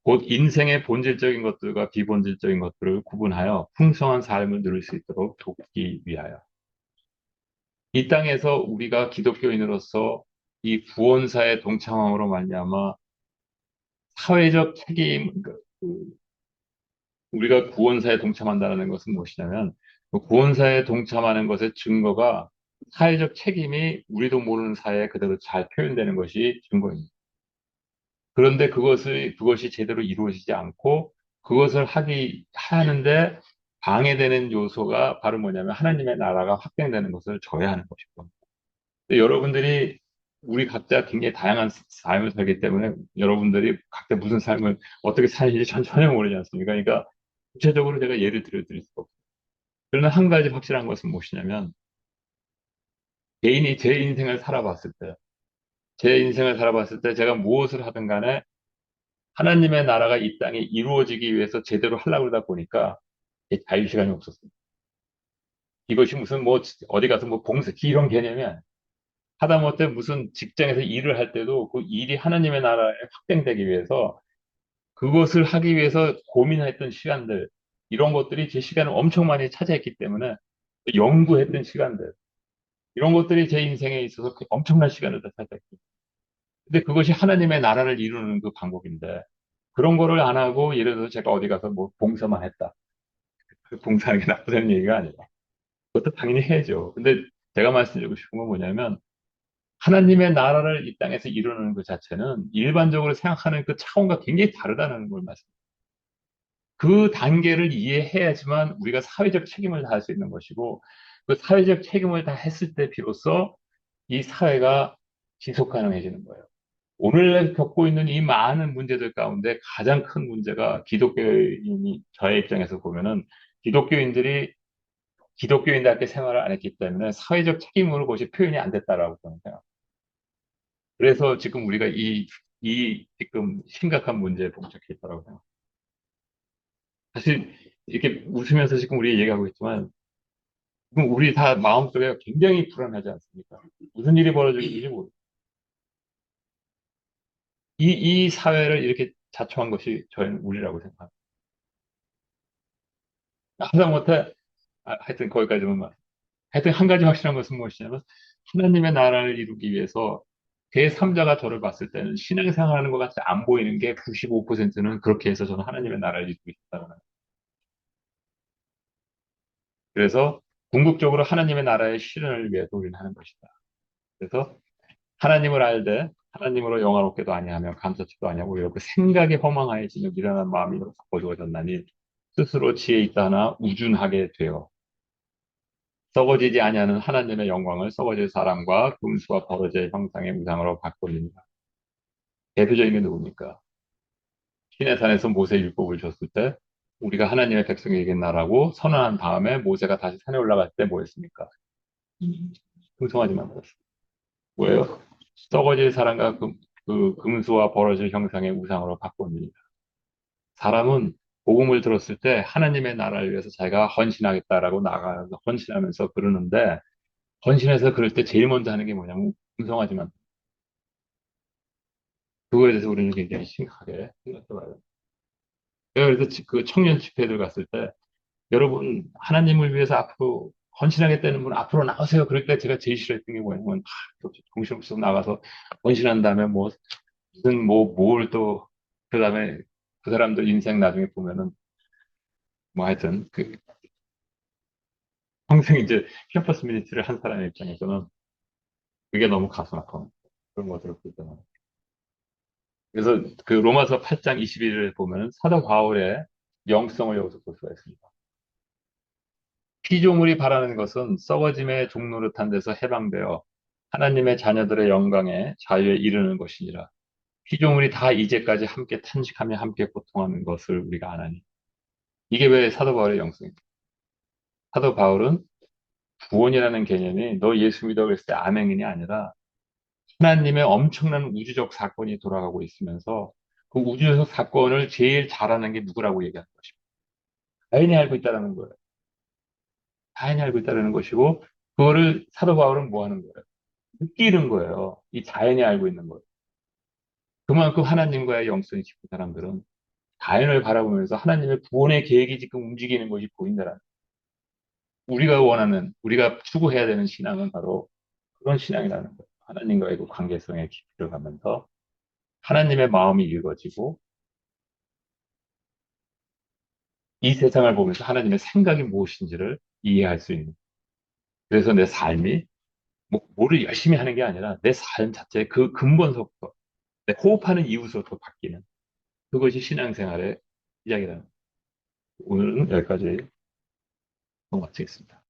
곧 인생의 본질적인 것들과 비본질적인 것들을 구분하여 풍성한 삶을 누릴 수 있도록 돕기 위하여 이 땅에서 우리가 기독교인으로서 이 구원사에 동참함으로 말미암아 사회적 책임, 우리가 구원사에 동참한다는 것은 무엇이냐면 그 구원사에 동참하는 것의 증거가 사회적 책임이 우리도 모르는 사회에 그대로 잘 표현되는 것이 증거입니다. 그런데 그것이 제대로 이루어지지 않고 그것을 하는데 방해되는 요소가 바로 뭐냐면 하나님의 나라가 확장되는 것을 저해하는 것이고. 근데 여러분들이 우리 각자 굉장히 다양한 삶을 살기 때문에 여러분들이 각자 무슨 삶을 어떻게 사는지 전혀 모르지 않습니까? 그러니까 구체적으로 제가 예를 들어 드릴 수가 없어요. 그러나 한 가지 확실한 것은 무엇이냐면 개인이 제 인생을 살아봤을 때 제가 무엇을 하든 간에 하나님의 나라가 이 땅에 이루어지기 위해서 제대로 하려고 그러다 보니까 자유 시간이 없었어요. 이것이 무슨 뭐 어디 가서 뭐 봉사 이런 개념이 아니에요. 하다못해 무슨 직장에서 일을 할 때도 그 일이 하나님의 나라에 확장되기 위해서 그것을 하기 위해서 고민했던 시간들 이런 것들이 제 시간을 엄청 많이 차지했기 때문에 연구했던 시간들 이런 것들이 제 인생에 있어서 엄청난 시간을 다 차지했고 근데 그것이 하나님의 나라를 이루는 그 방법인데 그런 거를 안 하고 예를 들어서 제가 어디 가서 뭐 봉사만 했다. 그 봉사하는 게 나쁘다는 얘기가 아니라 그것도 당연히 해야죠. 근데 제가 말씀드리고 싶은 건 뭐냐면 하나님의 나라를 이 땅에서 이루는 그 자체는 일반적으로 생각하는 그 차원과 굉장히 다르다는 걸 말씀. 그 단계를 이해해야지만 우리가 사회적 책임을 다할 수 있는 것이고 그 사회적 책임을 다 했을 때 비로소 이 사회가 지속 가능해지는 거예요. 오늘날 겪고 있는 이 많은 문제들 가운데 가장 큰 문제가 저의 입장에서 보면은 기독교인들이 기독교인답게 생활을 안 했기 때문에 사회적 책임으로 그것이 표현이 안 됐다라고 저는 생각합니다. 그래서 지금 우리가 이 지금 심각한 문제에 봉착해 있다고 생각합니다. 사실 이렇게 웃으면서 지금 우리 얘기하고 있지만 지금 우리 다 마음속에 굉장히 불안하지 않습니까? 무슨 일이 벌어질지 모르. 이 사회를 이렇게 자초한 것이 저희는 우리라고 생각합니다. 하다못해 하여튼 거기까지만 하여튼 한 가지 확실한 것은 무엇이냐면 하나님의 나라를 이루기 위해서 제3자가 저를 봤을 때는 신앙생활하는 것 같이 안 보이는 게 95%는 그렇게 해서 저는 하나님의 나라를 이루고 있다고 합니다. 그래서 궁극적으로 하나님의 나라의 실현을 위해서 우리는 하는 것이다. 그래서 하나님을 알되 하나님으로 영화롭게도 아니하며 감사치도 아니하고 오히려 그 생각에 허망하여지며 미련한 마음이 어두워졌나니 스스로 지혜 있다 하나 우준하게 되어 썩어지지 아니하는 하나님의 영광을 썩어질 사람과 금수와 버러지의 형상의 우상으로 바꾸니라. 대표적인 게 누굽니까? 시내산에서 모세 율법을 줬을 때 우리가 하나님의 백성이겠나라고 선언한 다음에 모세가 다시 산에 올라갈 때 뭐 했습니까? 풍성하지 만들었어요. 뭐예요? 썩어질 사람과 그 금수와 버러질 형상의 우상으로 바꿉니다. 사람은 복음을 들었을 때 하나님의 나라를 위해서 자기가 헌신하겠다라고 나가서 헌신하면서 그러는데 헌신해서 그럴 때 제일 먼저 하는 게 뭐냐면 풍성하지만 그거에 대해서 우리는 굉장히 심각하게 생각해 봐요. 그래서 그 청년 집회들 갔을 때 여러분 하나님을 위해서 앞으로 헌신하겠다는 분 앞으로 나오세요. 그럴 때 제가 제일 싫어했던 게 뭐냐면 정신없이 나가서 헌신한 다음에 뭐 무슨 뭘 또 그다음에 그 사람들 인생 나중에 보면은 뭐 하여튼 그 평생 이제 캠퍼스 미니스트를 한 사람의 입장에서는 그게 너무 가슴 아픈 그런 것들을 볼 때만. 그래서 그 로마서 8장 21을 보면 사도 바울의 영성을 여기서 볼 수가 있습니다. 피조물이 바라는 것은 썩어짐의 종노릇한 데서 해방되어 하나님의 자녀들의 영광에 자유에 이르는 것이니라. 피조물이 다 이제까지 함께 탄식하며 함께 고통하는 것을 우리가 아나니. 이게 왜 사도 바울의 영성입니까? 사도 바울은 구원이라는 개념이 너 예수 믿어 그랬을 때 아멘이 아니라 하나님의 엄청난 우주적 사건이 돌아가고 있으면서 그 우주적 사건을 제일 잘하는 게 누구라고 얘기하는 것입니다. 자연이 알고 있다는 거예요. 자연이 알고 있다는 것이고 그거를 사도 바울은 뭐 하는 거예요? 느끼는 거예요. 이 자연이 알고 있는 거예요. 그만큼 하나님과의 영성이 깊은 사람들은 자연을 바라보면서 하나님의 구원의 계획이 지금 움직이는 것이 보인다라는 우리가 원하는 우리가 추구해야 되는 신앙은 바로 그런 신앙이라는 거예요. 하나님과의 그 관계성의 깊이를 가면서 하나님의 마음이 읽어지고 이 세상을 보면서 하나님의 생각이 무엇인지를 이해할 수 있는. 그래서 내 삶이 뭐를 열심히 하는 게 아니라 내 삶 자체의 그 근본서부터 내 호흡하는 이유서부터 바뀌는 그것이 신앙생활의 시작이라는. 오늘은 여기까지 마치겠습니다.